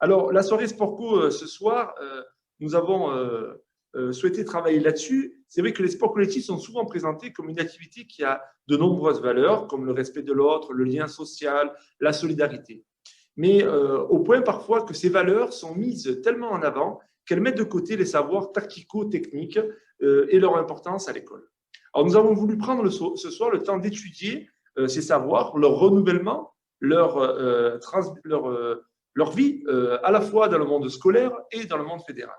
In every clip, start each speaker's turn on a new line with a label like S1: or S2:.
S1: Alors, la soirée Sportco ce soir, nous avons souhaité travailler là-dessus. C'est vrai que les sports collectifs sont souvent présentés comme une activité qui a de nombreuses valeurs, comme le respect de l'autre, le lien social, la solidarité. Mais au point parfois que ces valeurs sont mises tellement en avant qu'elles mettent de côté les savoirs tactico-techniques et leur importance à l'école. Alors, nous avons voulu prendre ce soir le temps d'étudier ces savoirs, leur renouvellement, leur vie, à la fois dans le monde scolaire et dans le monde fédéral.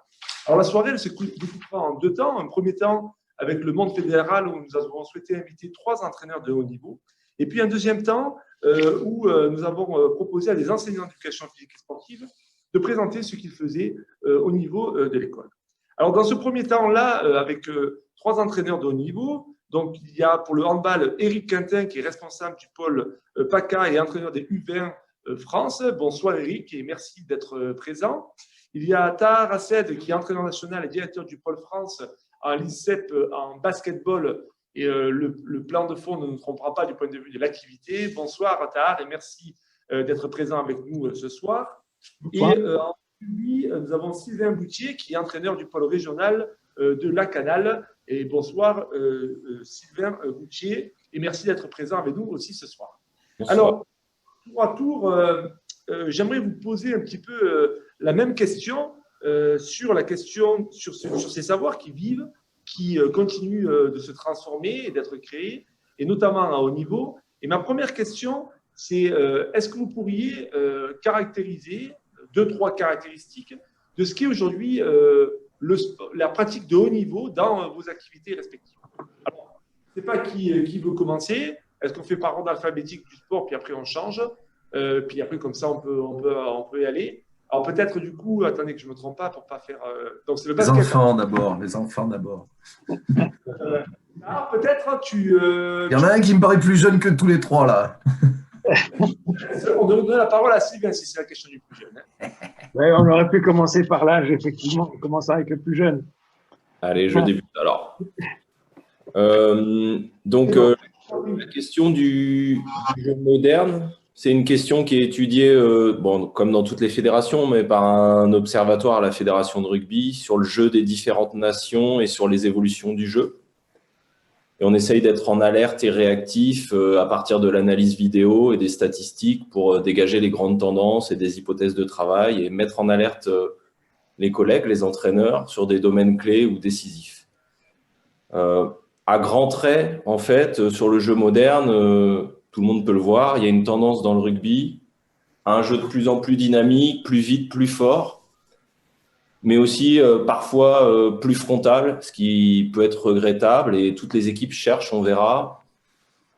S1: Alors, la soirée, elle se découpera en deux temps. Un premier temps avec le monde fédéral où nous avons souhaité inviter 3 entraîneurs de haut niveau. Et puis un deuxième temps où nous avons proposé à des enseignants d'éducation physique et sportive de présenter ce qu'ils faisaient au niveau de l'école. Alors, dans ce premier temps-là, avec 3 entraîneurs de haut niveau, donc il y a pour le handball Éric Quintin qui est responsable du pôle PACA et entraîneur des U20 France. Bonsoir Éric et merci d'être présent. Il y a Tahar Assed qui est entraîneur national et directeur du pôle France en l'INSEP en basketball. Et le plan de fond ne nous trompera pas du point de vue de l'activité. Bonsoir Tahar et merci d'être présent avec nous ce soir. Bonsoir. Et en lui, nous avons Sylvain Boutier qui est entraîneur du pôle régional de la Canale. Et bonsoir Sylvain Boutier et merci d'être présent avec nous aussi ce soir. Bonsoir. Alors, tour à tour, j'aimerais vous poser un petit peu la même question sur ces savoirs qui vivent, qui continuent de se transformer et d'être créés, et notamment à haut niveau. Et ma première question, c'est est-ce que vous pourriez caractériser 2-3 caractéristiques de ce qu'est aujourd'hui la pratique de haut niveau dans vos activités respectives? Alors, je ne sais pas qui veut commencer. Est-ce qu'on fait par ordre alphabétique du sport, puis après on change, puis après comme ça on peut y aller. Alors peut-être du coup, attendez que je ne me trompe pas pour ne pas faire… donc c'est le basket.
S2: Les enfants d'abord.
S1: Alors peut-être tu…
S2: Il y en a un qui me paraît plus jeune que tous les 3 là.
S1: On donne la parole à Sylvain si c'est la question du plus jeune. Hein.
S3: Ouais, on aurait pu commencer par l'âge, effectivement. On commence avec le plus jeune.
S4: Allez, je débute alors. La question du jeu moderne, c'est une question qui est étudiée, comme dans toutes les fédérations, mais par un observatoire à la Fédération de rugby sur le jeu des différentes nations et sur les évolutions du jeu. Et on essaye d'être en alerte et réactif à partir de l'analyse vidéo et des statistiques pour dégager les grandes tendances et des hypothèses de travail et mettre en alerte les collègues, les entraîneurs sur des domaines clés ou décisifs. À grands traits, en fait, sur le jeu moderne, tout le monde peut le voir, il y a une tendance dans le rugby à un jeu de plus en plus dynamique, plus vite, plus fort, mais aussi parfois plus frontal, ce qui peut être regrettable. Et toutes les équipes cherchent, on verra,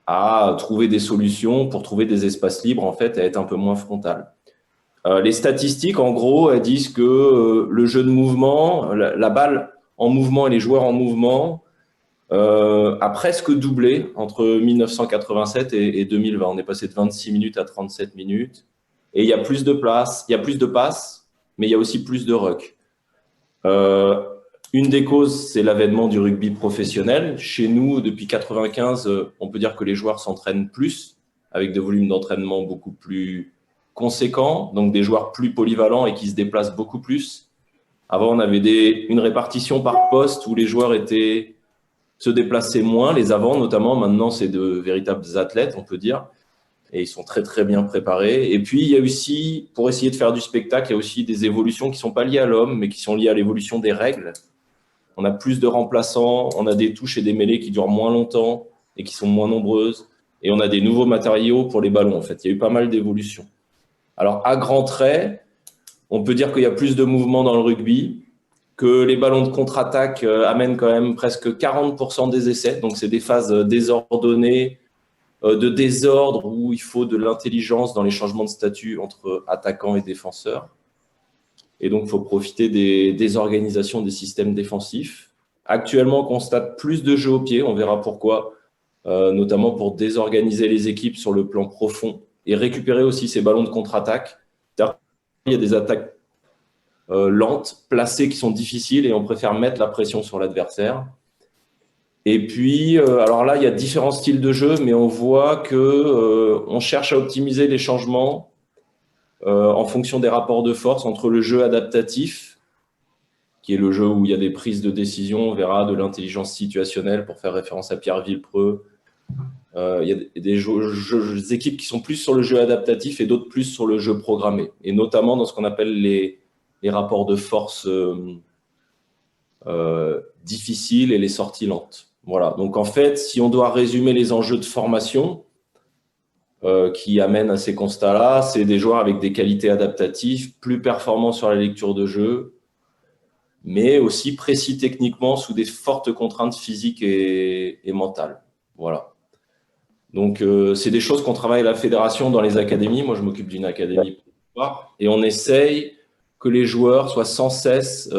S4: à trouver des solutions pour trouver des espaces libres, en fait, à être un peu moins frontal. Les statistiques, en gros, elles disent que le jeu de mouvement, la balle en mouvement et les joueurs en mouvement a presque doublé entre 1987 et 2020. On est passé de 26 minutes à 37 minutes. Et il y a plus de places, il y a plus de passes, mais il y a aussi plus de rucks. Une des causes, c'est l'avènement du rugby professionnel. Chez nous, depuis 1995, on peut dire que les joueurs s'entraînent plus, avec des volumes d'entraînement beaucoup plus conséquents, donc des joueurs plus polyvalents et qui se déplacent beaucoup plus. Avant, on avait une répartition par poste où les joueurs se déplaçaient moins, les avants notamment. Maintenant, c'est de véritables athlètes, on peut dire, et ils sont très très bien préparés. Et puis, il y a aussi, pour essayer de faire du spectacle, il y a aussi des évolutions qui ne sont pas liées à l'homme, mais qui sont liées à l'évolution des règles. On a plus de remplaçants, on a des touches et des mêlées qui durent moins longtemps et qui sont moins nombreuses, et on a des nouveaux matériaux pour les ballons. En fait, il y a eu pas mal d'évolutions. Alors, à grands traits, on peut dire qu'il y a plus de mouvements dans le rugby, que les ballons de contre-attaque amènent quand même presque 40% des essais. Donc, c'est des phases désordonnées, de désordre où il faut de l'intelligence dans les changements de statut entre attaquants et défenseurs. Et donc, il faut profiter des organisations des systèmes défensifs. Actuellement, on constate plus de jeux au pied, on verra pourquoi, notamment pour désorganiser les équipes sur le plan profond et récupérer aussi ces ballons de contre-attaque. Il y a des attaques lentes, placées, qui sont difficiles et on préfère mettre la pression sur l'adversaire. Et puis, alors là, il y a différents styles de jeu, mais on voit qu'on cherche à optimiser les changements en fonction des rapports de force entre le jeu adaptatif, qui est le jeu où il y a des prises de décision, on verra de l'intelligence situationnelle pour faire référence à Pierre Villepreux. Il y a des équipes qui sont plus sur le jeu adaptatif et d'autres plus sur le jeu programmé, et notamment dans ce qu'on appelle les rapports de force difficiles et les sorties lentes. Voilà. Donc en fait, si on doit résumer les enjeux de formation qui amènent à ces constats-là, c'est des joueurs avec des qualités adaptatives, plus performants sur la lecture de jeu, mais aussi précis techniquement sous des fortes contraintes physiques et mentales. Voilà. Donc, c'est des choses qu'on travaille à la fédération dans les académies. Moi, je m'occupe d'une académie et on essaye que les joueurs soient sans cesse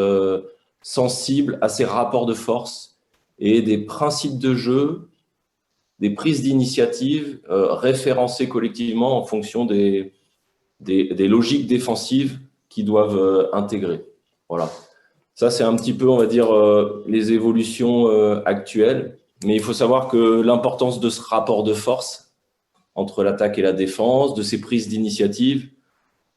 S4: sensibles à ces rapports de force et des principes de jeu, des prises d'initiative référencées collectivement en fonction des logiques défensives qu'ils doivent intégrer. Voilà. Ça, c'est un petit peu, on va dire, les évolutions actuelles. Mais il faut savoir que l'importance de ce rapport de force entre l'attaque et la défense, de ces prises d'initiative,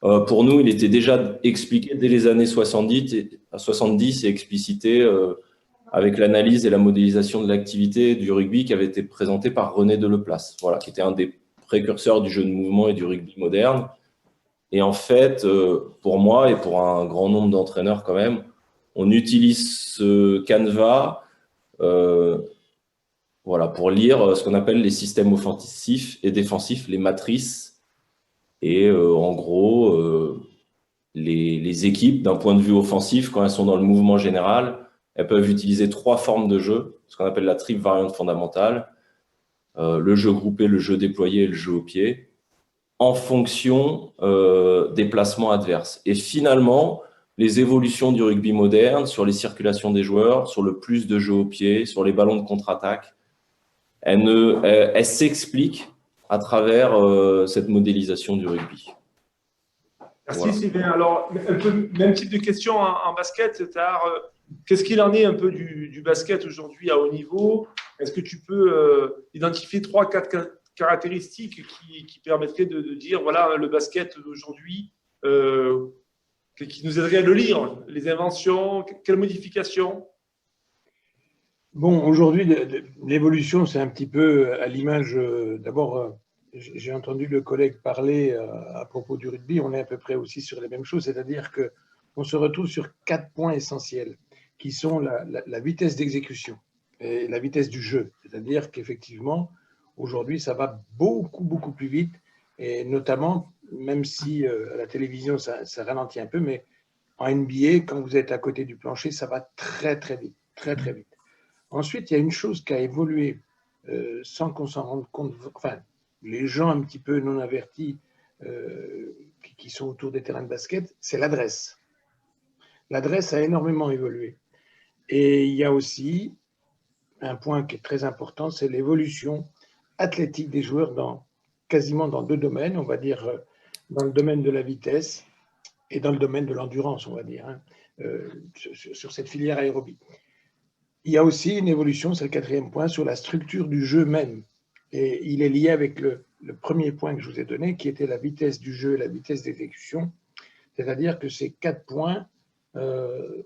S4: pour nous, il était déjà expliqué dès les années 70 et explicité avec l'analyse et la modélisation de l'activité du rugby qui avait été présentée par René Deleplace, voilà, qui était un des précurseurs du jeu de mouvement et du rugby moderne. Et en fait, pour moi et pour un grand nombre d'entraîneurs quand même, on utilise ce canevas voilà, pour lire ce qu'on appelle les systèmes offensifs et défensifs, les matrices. Et en gros, les équipes, d'un point de vue offensif, quand elles sont dans le mouvement général, elles peuvent utiliser 3 formes de jeu, ce qu'on appelle la triple variante fondamentale, le jeu groupé, le jeu déployé et le jeu au pied, en fonction des placements adverses. Et finalement, les évolutions du rugby moderne sur les circulations des joueurs, sur le plus de jeu au pied, sur les ballons de contre-attaque, elle s'explique à travers cette modélisation du rugby.
S1: Merci
S4: Voilà.
S1: Sylvain. Alors, un peu même type de question en basket, c'est-à-dire qu'est-ce qu'il en est un peu du basket aujourd'hui à haut niveau? Est-ce que tu peux identifier 3-4 caractéristiques qui permettraient de dire, voilà, le basket d'aujourd'hui, qui nous aiderait à le lire, les inventions, quelles modifications?
S3: Bon, aujourd'hui, l'évolution, c'est un petit peu à l'image. D'abord, j'ai entendu le collègue parler à propos du rugby. On est à peu près aussi sur les mêmes choses, c'est-à-dire qu'on se retrouve sur 4 points essentiels qui sont la vitesse d'exécution et la vitesse du jeu. C'est-à-dire qu'effectivement, aujourd'hui, ça va beaucoup, beaucoup plus vite. Et notamment, même si à la télévision, ça ralentit un peu, mais en NBA, quand vous êtes à côté du plancher, ça va très, très vite, très, très vite. Ensuite, il y a une chose qui a évolué sans qu'on s'en rende compte. Enfin, les gens un petit peu non avertis qui sont autour des terrains de basket, c'est l'adresse. L'adresse a énormément évolué. Et il y a aussi un point qui est très important, c'est l'évolution athlétique des joueurs quasiment dans 2 domaines, on va dire dans le domaine de la vitesse et dans le domaine de l'endurance, on va dire, sur cette filière aérobie. Il y a aussi une évolution, c'est le 4e point, sur la structure du jeu même. Et il est lié avec le premier point que je vous ai donné, qui était la vitesse du jeu et la vitesse d'exécution. C'est-à-dire que ces 4 points,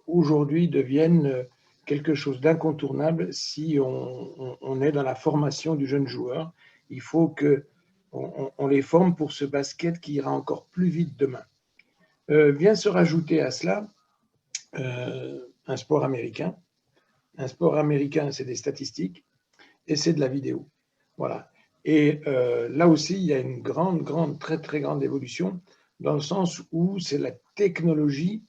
S3: aujourd'hui, deviennent quelque chose d'incontournable si on est dans la formation du jeune joueur. Il faut qu'on les forme pour ce basket qui ira encore plus vite demain. Vient se rajouter à cela un sport américain. Un sport américain, c'est des statistiques et c'est de la vidéo. Voilà. Et là aussi, il y a une très, très grande évolution dans le sens où c'est la technologie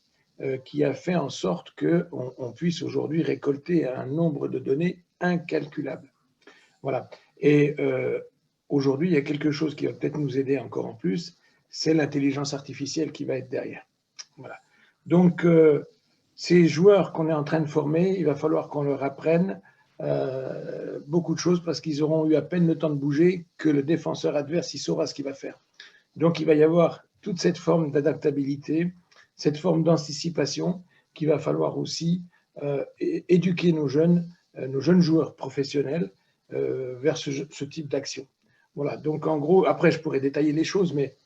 S3: qui a fait en sorte qu'on puisse aujourd'hui récolter un nombre de données incalculable. Voilà. Et aujourd'hui, il y a quelque chose qui va peut-être nous aider encore en plus, c'est l'intelligence artificielle qui va être derrière. Voilà. Donc, ces joueurs qu'on est en train de former, il va falloir qu'on leur apprenne beaucoup de choses parce qu'ils auront eu à peine le temps de bouger que le défenseur adverse, il saura ce qu'il va faire. Donc, il va y avoir toute cette forme d'adaptabilité, cette forme d'anticipation qu'il va falloir aussi éduquer nos jeunes joueurs professionnels vers ce type d'action. Voilà. Donc, en gros, après, je pourrais détailler les choses, mais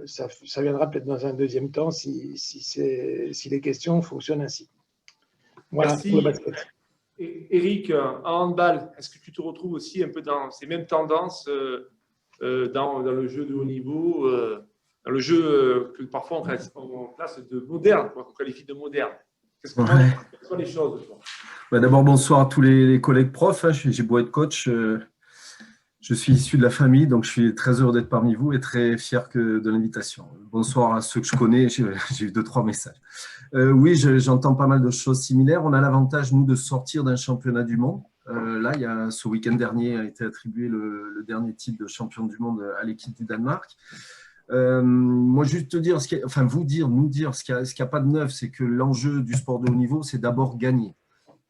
S3: Ça viendra peut-être dans un deuxième temps si les questions fonctionnent ainsi. Voilà.
S1: Merci.
S3: Pour le basket.
S1: Eric, en handball, est-ce que tu te retrouves aussi un peu dans ces mêmes tendances dans le jeu de haut niveau, dans le jeu que parfois on classe de moderne, qu'on qualifie de moderne? Quelles sont les choses, toi?
S2: D'abord, bonsoir à tous les collègues profs. J'ai beau être coach. Je suis issu de la famille, donc je suis très heureux d'être parmi vous et très fier de l'invitation. Bonsoir à ceux que je connais. J'ai eu 2-3 messages. Oui, j'entends pas mal de choses similaires. On a l'avantage, nous, de sortir d'un championnat du monde. Là, ce week-end dernier a été attribué le dernier titre de champion du monde à l'équipe du Danemark. Moi, juste te dire, nous dire ce qu'il n'y a pas de neuf, c'est que l'enjeu du sport de haut niveau, c'est d'abord gagner.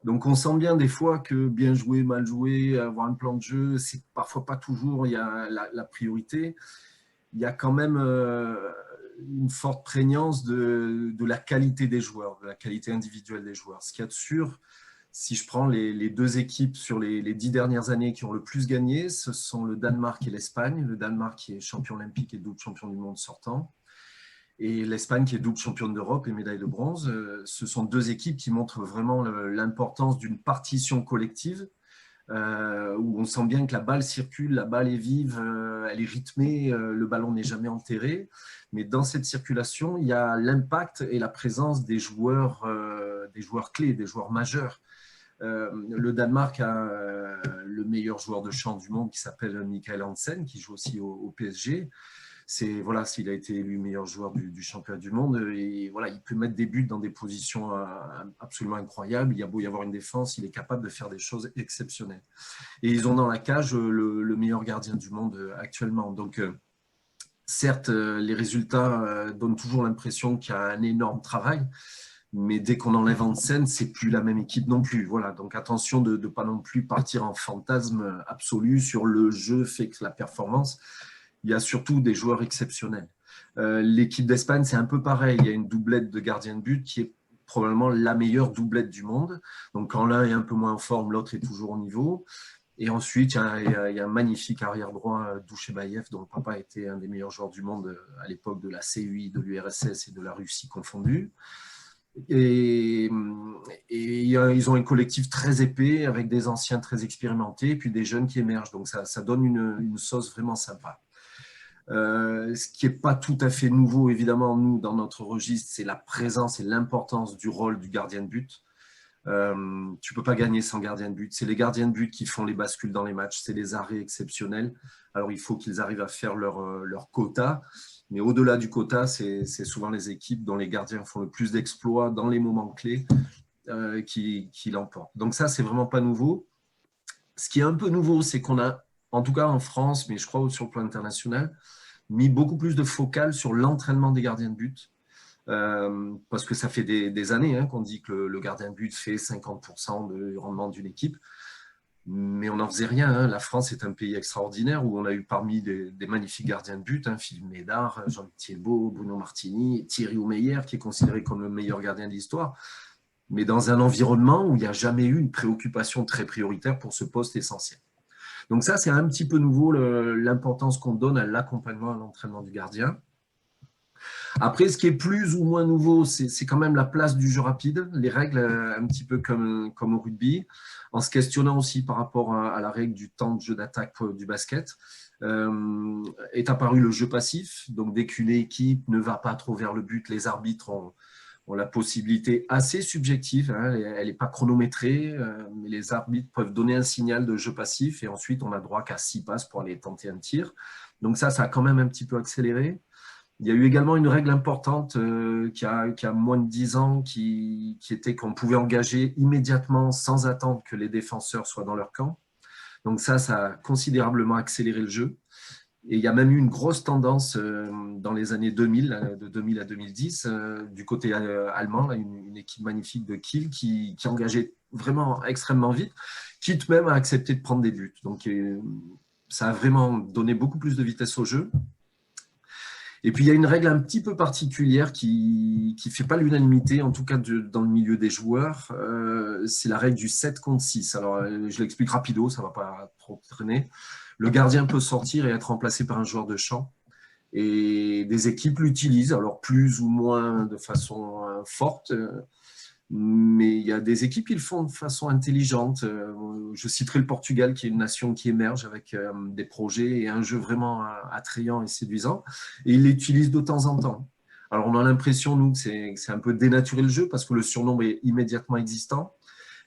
S2: Donc, on sent bien des fois que bien jouer, mal jouer, avoir un plan de jeu, c'est parfois pas toujours il y a la priorité. Il y a quand même une forte prégnance de la qualité des joueurs, de la qualité individuelle des joueurs. Ce qu'il y a de sûr, si je prends les deux équipes sur les 10 dernières années qui ont le plus gagné, ce sont le Danemark et l'Espagne. Le Danemark qui est champion olympique et double champion du monde sortant. Et l'Espagne qui est double championne d'Europe et médaille de bronze. Ce sont deux équipes qui montrent vraiment l'importance d'une partition collective où on sent bien que la balle circule, la balle est vive, elle est rythmée, le ballon n'est jamais enterré. Mais dans cette circulation, il y a l'impact et la présence des joueurs clés, des joueurs majeurs. Le Danemark a le meilleur joueur de champ du monde qui s'appelle Michael Hansen, qui joue aussi au PSG. S'il a été élu meilleur joueur du championnat du monde, et voilà, il peut mettre des buts dans des positions absolument incroyables. Il y a beau y avoir une défense, il est capable de faire des choses exceptionnelles. Et ils ont dans la cage le meilleur gardien du monde actuellement. Donc, certes, les résultats donnent toujours l'impression qu'il y a un énorme travail, mais dès qu'on enlève Hansen, c'est plus la même équipe non plus. Voilà, donc attention de ne pas non plus partir en fantasme absolu sur le jeu fait que la performance. Il y a surtout des joueurs exceptionnels. L'équipe d'Espagne, c'est un peu pareil. Il y a une doublette de gardien de but qui est probablement la meilleure doublette du monde. Donc, quand l'un est un peu moins en forme, l'autre est toujours au niveau. Et ensuite, il y a un magnifique arrière-droit, Douchebaïev, dont le papa était un des meilleurs joueurs du monde à l'époque de la CUI, de l'URSS et de la Russie confondus. Et ils ont un collectif très épais avec des anciens très expérimentés et puis des jeunes qui émergent. Donc, ça donne une sauce vraiment sympa. Ce qui n'est pas tout à fait nouveau, évidemment, nous, dans notre registre, c'est la présence et l'importance du rôle du gardien de but. Tu ne peux pas gagner sans gardien de but. C'est les gardiens de but qui font les bascules dans les matchs, c'est les arrêts exceptionnels. Alors, il faut qu'ils arrivent à faire leur quota, mais au-delà du quota, c'est souvent les équipes dont les gardiens font le plus d'exploits dans les moments clés qui l'emportent. Donc ça, c'est vraiment pas nouveau. Ce qui est un peu nouveau, c'est qu'on a, en tout cas en France, mais je crois sur le plan international, mis beaucoup plus de focale sur l'entraînement des gardiens de but. Parce que ça fait des années qu'on dit que le gardien de but fait 50% du rendement d'une équipe. Mais on n'en faisait rien. La France est un pays extraordinaire où on a eu parmi des magnifiques gardiens de but, Philippe Médard, Jean-Luc Thielbaut, Bruno Martini, Thierry Omeyer, qui est considéré comme le meilleur gardien de l'histoire. Mais dans un environnement où il n'y a jamais eu une préoccupation très prioritaire pour ce poste essentiel. Donc ça, c'est un petit peu nouveau, l'importance qu'on donne à l'accompagnement, à l'entraînement du gardien. Après, ce qui est plus ou moins nouveau, c'est quand même la place du jeu rapide, les règles un petit peu comme au rugby, en se questionnant aussi par rapport à la règle du temps de jeu d'attaque du basket. Est apparu le jeu passif, donc dès qu'une équipe ne va pas trop vers le but, les arbitres ont la possibilité assez subjective, elle n'est pas chronométrée, mais les arbitres peuvent donner un signal de jeu passif et ensuite on n'a droit qu'à 6 passes pour aller tenter un tir. Donc ça a quand même un petit peu accéléré. Il y a eu également une règle importante qui a moins de 10 ans qui était qu'on pouvait engager immédiatement sans attendre que les défenseurs soient dans leur camp. Donc ça a considérablement accéléré le jeu. Et il y a même eu une grosse tendance dans les années 2000, de 2000 à 2010, du côté allemand, une équipe magnifique de Kiel qui engageait vraiment extrêmement vite, quitte même à accepter de prendre des buts. Donc ça a vraiment donné beaucoup plus de vitesse au jeu. Et puis, il y a une règle un petit peu particulière qui ne fait pas l'unanimité, en tout cas dans le milieu des joueurs. C'est la règle du 7 contre 6. Alors, je l'explique rapido, ça ne va pas trop traîner. Le gardien peut sortir et être remplacé par un joueur de champ. Et des équipes l'utilisent, alors plus ou moins de façon forte, mais il y a des équipes qui le font de façon intelligente. Je citerai le Portugal, qui est une nation qui émerge avec des projets et un jeu vraiment attrayant et séduisant. Et ils l'utilisent de temps en temps. Alors, on a l'impression, nous, que c'est un peu dénaturer le jeu parce que le surnombre est immédiatement existant.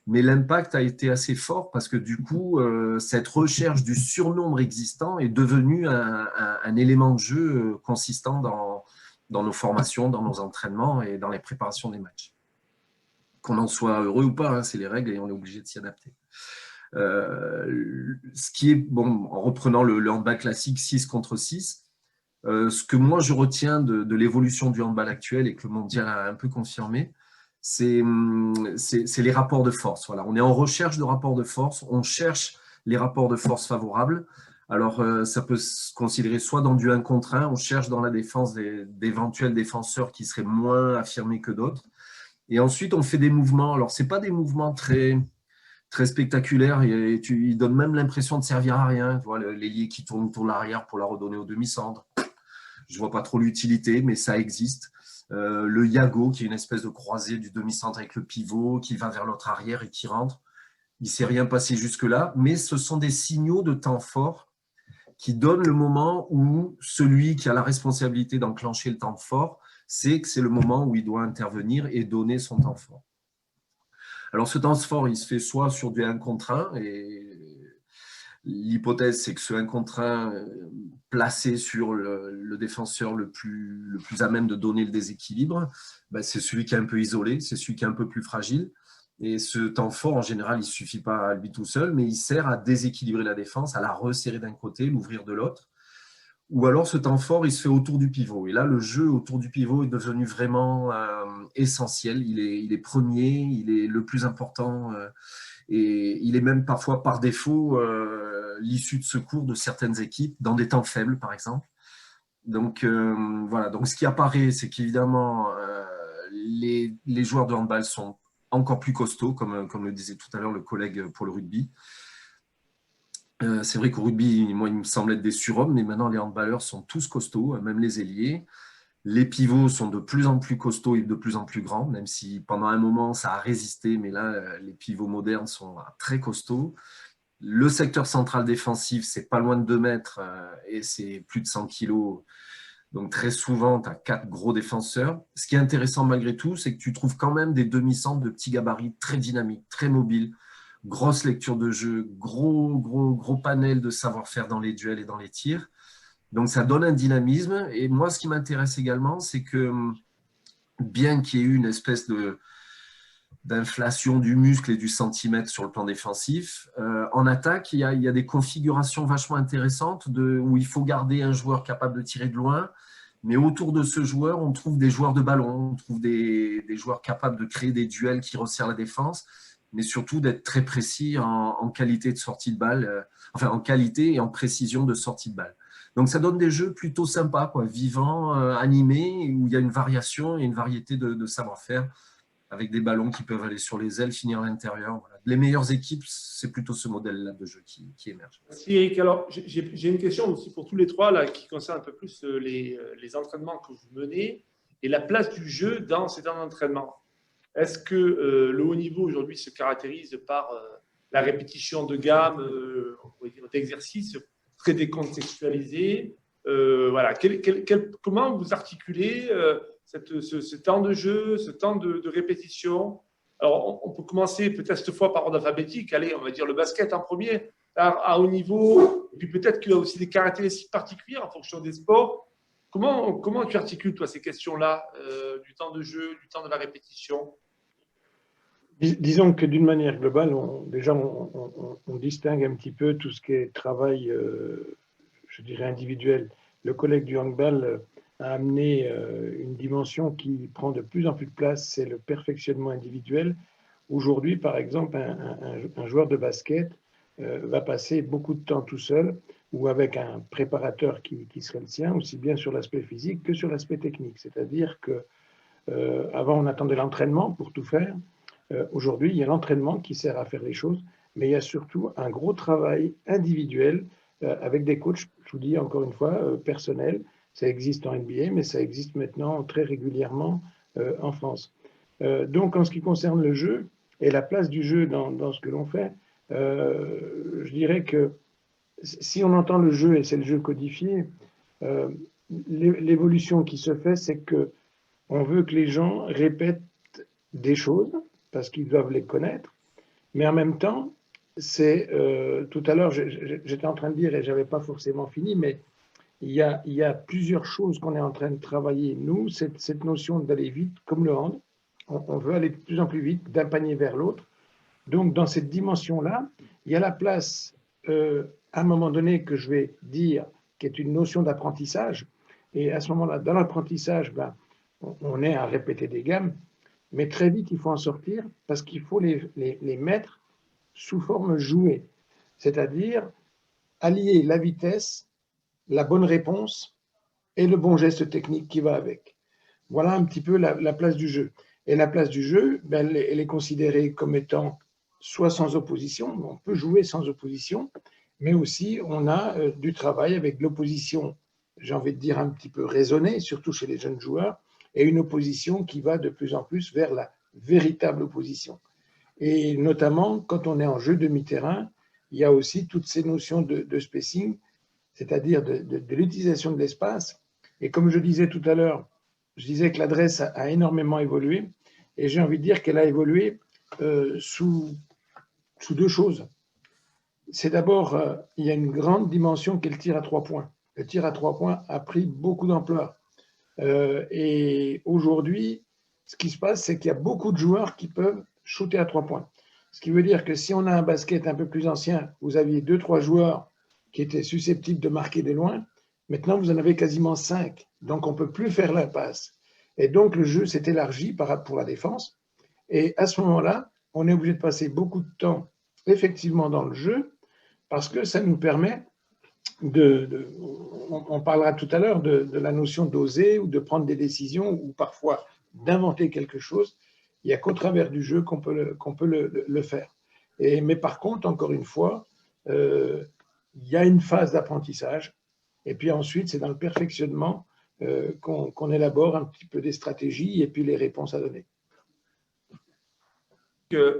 S2: Mais l'impact a été assez fort parce que du coup, cette recherche du surnombre existant est devenue un élément de jeu consistant dans nos formations, dans nos entraînements et dans les préparations des matchs. Qu'on en soit heureux ou pas, hein, c'est les règles et on est obligé de s'y adapter. Ce qui est, bon, en reprenant le handball classique 6 contre 6, ce que moi je retiens de l'évolution du handball actuel et que le mondial a un peu confirmé, c'est les rapports de force. Voilà. On est en recherche de rapports de force, on cherche les rapports de force favorables. Alors, ça peut se considérer soit dans du 1 contre 1, on cherche dans la défense d'éventuels défenseurs qui seraient moins affirmés que d'autres. Et ensuite, on fait des mouvements. Alors, ce n'est pas des mouvements très spectaculaires. Ils donnent même l'impression de servir à rien. Tu vois, l'ailier qui tourne autour de l'arrière pour la redonner au demi-centre. Je ne vois pas trop l'utilité, mais ça existe. Le Yago, qui est une espèce de croisée du demi-centre avec le pivot, qui va vers l'autre arrière et qui rentre. Il ne s'est rien passé jusque-là, mais ce sont des signaux de temps fort qui donnent le moment où celui qui a la responsabilité d'enclencher le temps fort sait que c'est le moment où il doit intervenir et donner son temps fort. Alors, ce temps fort, il se fait soit sur du 1 contre 1, et l'hypothèse, c'est que ce 1 contre 1 placé sur le défenseur le plus à même de donner le déséquilibre, ben, c'est celui qui est un peu isolé, c'est celui qui est un peu plus fragile. Et ce temps fort, en général, il ne suffit pas à lui tout seul, mais il sert à déséquilibrer la défense, à la resserrer d'un côté, l'ouvrir de l'autre. Ou alors, ce temps fort, il se fait autour du pivot. Et là, le jeu autour du pivot est devenu vraiment essentiel. Il est premier, il est le plus important et il est même parfois par défaut l'issue de secours de certaines équipes dans des temps faibles, par exemple. Donc, voilà. Donc, ce qui apparaît, c'est qu'évidemment, les joueurs de handball sont encore plus costauds, comme le disait tout à l'heure le collègue pour le rugby. C'est vrai qu'au rugby, moi, il me semble être des surhommes, mais maintenant, les handballeurs sont tous costauds, même les ailiers. Les pivots sont de plus en plus costauds et de plus en plus grands, même si pendant un moment, ça a résisté, mais là, les pivots modernes sont très costauds. Le secteur central défensif, c'est pas loin de 2 mètres et c'est plus de 100 kilos. Donc, très souvent, tu as 4 gros défenseurs. Ce qui est intéressant malgré tout, c'est que tu trouves quand même des demi-centres de petits gabarits très dynamiques, très mobiles. Grosse lecture de jeu, gros panel de savoir-faire dans les duels et dans les tirs. Donc, ça donne un dynamisme. Et moi, ce qui m'intéresse également, c'est que bien qu'il y ait eu une espèce d'inflation du muscle et du centimètre sur le plan défensif, en attaque, il y a des configurations vachement intéressantes où il faut garder un joueur capable de tirer de loin. Mais autour de ce joueur, on trouve des joueurs de ballon, on trouve des joueurs capables de créer des duels qui resserrent la défense, mais surtout d'être très précis en qualité de sortie de balle, enfin en qualité et en précision de sortie de balle. Donc ça donne des jeux plutôt sympas, quoi, vivants, animés, où il y a une variation et une variété de savoir-faire, avec des ballons qui peuvent aller sur les ailes, finir à l'intérieur. Voilà. Les meilleures équipes, c'est plutôt ce modèle-là de jeu qui émerge.
S1: Merci Eric. Alors, j'ai une question aussi pour tous les trois là, qui concerne un peu plus les entraînements que vous menez et la place du jeu dans ces temps d'entraînement. Est-ce que le haut niveau aujourd'hui se caractérise par la répétition de gamme, d'exercices très décontextualisés voilà. Comment vous articulez ce temps de jeu, ce temps de répétition? Alors, on peut commencer peut-être cette fois par ordre alphabétique. Allez, on va dire le basket en premier, à haut niveau. Et puis peut-être qu'il y a aussi des caractéristiques particulières en fonction des sports. Comment tu articules, toi, ces questions-là, du temps de jeu, du temps de la répétition?
S3: Disons que d'une manière globale, on distingue un petit peu tout ce qui est travail, je dirais, individuel. Le collègue du handball a amené une dimension qui prend de plus en plus de place, c'est le perfectionnement individuel. Aujourd'hui, par exemple, un joueur de basket va passer beaucoup de temps tout seul ou avec un préparateur qui serait le sien, aussi bien sur l'aspect physique que sur l'aspect technique. C'est-à-dire que avant, on attendait l'entraînement pour tout faire. Aujourd'hui, il y a l'entraînement qui sert à faire les choses, mais il y a surtout un gros travail individuel avec des coachs, je vous dis encore une fois, personnels, Ça existe en NBA, mais ça existe maintenant très régulièrement en France. Donc, en ce qui concerne le jeu et la place du jeu dans ce que l'on fait, je dirais que si on entend le jeu, et c'est le jeu codifié, l'évolution qui se fait, c'est que on veut que les gens répètent des choses parce qu'ils doivent les connaître, mais en même temps, c'est tout à l'heure, j'étais en train de dire et j'avais pas forcément fini, mais il y a plusieurs choses qu'on est en train de travailler. Nous, cette notion d'aller vite, comme le hand, on veut aller de plus en plus vite d'un panier vers l'autre. Donc, dans cette dimension-là, il y a la place, à un moment donné, que je vais dire, qui est une notion d'apprentissage. Et à ce moment-là, dans l'apprentissage, ben, on est à répéter des gammes, mais très vite, il faut en sortir parce qu'il faut les mettre sous forme jouée, c'est-à-dire allier la vitesse, la bonne réponse et le bon geste technique qui va avec. Voilà un petit peu la place du jeu. Et la place du jeu, ben, elle est considérée comme étant soit sans opposition, on peut jouer sans opposition, mais aussi on a du travail avec l'opposition, j'ai envie de dire un petit peu raisonnée, surtout chez les jeunes joueurs, et une opposition qui va de plus en plus vers la véritable opposition. Et notamment, quand on est en jeu demi-terrain, il y a aussi toutes ces notions de spacing, c'est-à-dire de l'utilisation de l'espace. Et comme je disais tout à l'heure, je disais que l'adresse a énormément évolué, et j'ai envie de dire qu'elle a évolué sous deux choses. C'est d'abord, il y a une grande dimension qui est le tir à 3 points. Le tir à 3 points a pris beaucoup d'ampleur. Et aujourd'hui, ce qui se passe, c'est qu'il y a beaucoup de joueurs qui peuvent shooter à 3 points. Ce qui veut dire que si on a un basket un peu plus ancien, vous aviez 2-3 joueurs qui étaient susceptibles de marquer de loin. Maintenant, vous en avez quasiment 5. Donc, on ne peut plus faire l'impasse. Et donc, le jeu s'est élargi pour la défense. Et à ce moment-là, on est obligé de passer beaucoup de temps effectivement dans le jeu parce que ça nous permet on parlera tout à l'heure de la notion d'oser ou de prendre des décisions ou parfois d'inventer quelque chose. Il n'y a qu'au travers du jeu qu'on peut le faire. Mais par contre, encore une fois, il y a une phase d'apprentissage et puis ensuite, c'est dans le perfectionnement qu'on élabore un petit peu des stratégies et puis les réponses à donner.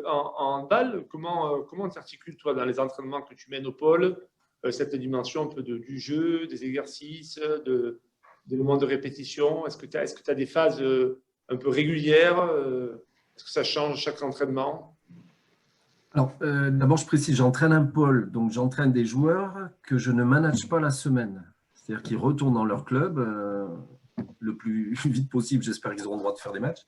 S1: En balle, comment t'articules toi dans les entraînements que tu mènes au pôle, cette dimension un peu du jeu, des exercices, des moments de répétition? Est-ce que tu as des phases un peu régulières? Est-ce que ça change chaque entraînement?
S2: Alors, d'abord, je précise, j'entraîne un pôle, donc j'entraîne des joueurs que je ne manage pas la semaine. C'est-à-dire qu'ils retournent dans leur club le plus vite possible. J'espère qu'ils auront le droit de faire des matchs.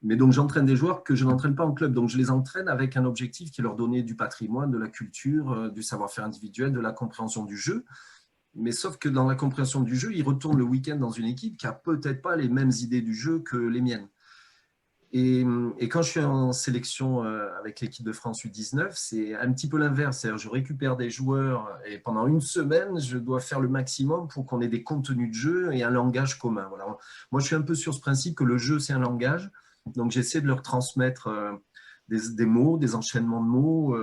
S2: Mais donc, j'entraîne des joueurs que je n'entraîne pas en club. Donc, je les entraîne avec un objectif qui est leur donner du patrimoine, de la culture, du savoir-faire individuel, de la compréhension du jeu. Mais sauf que dans la compréhension du jeu, ils retournent le week-end dans une équipe qui n'a peut-être pas les mêmes idées du jeu que les miennes. Et quand je suis en sélection avec l'équipe de France U19, c'est un petit peu l'inverse. C'est-à-dire je récupère des joueurs et pendant une semaine, je dois faire le maximum pour qu'on ait des contenus de jeu et un langage commun. Voilà. Moi, je suis un peu sur ce principe que le jeu, c'est un langage. Donc, j'essaie de leur transmettre des mots, des enchaînements de mots,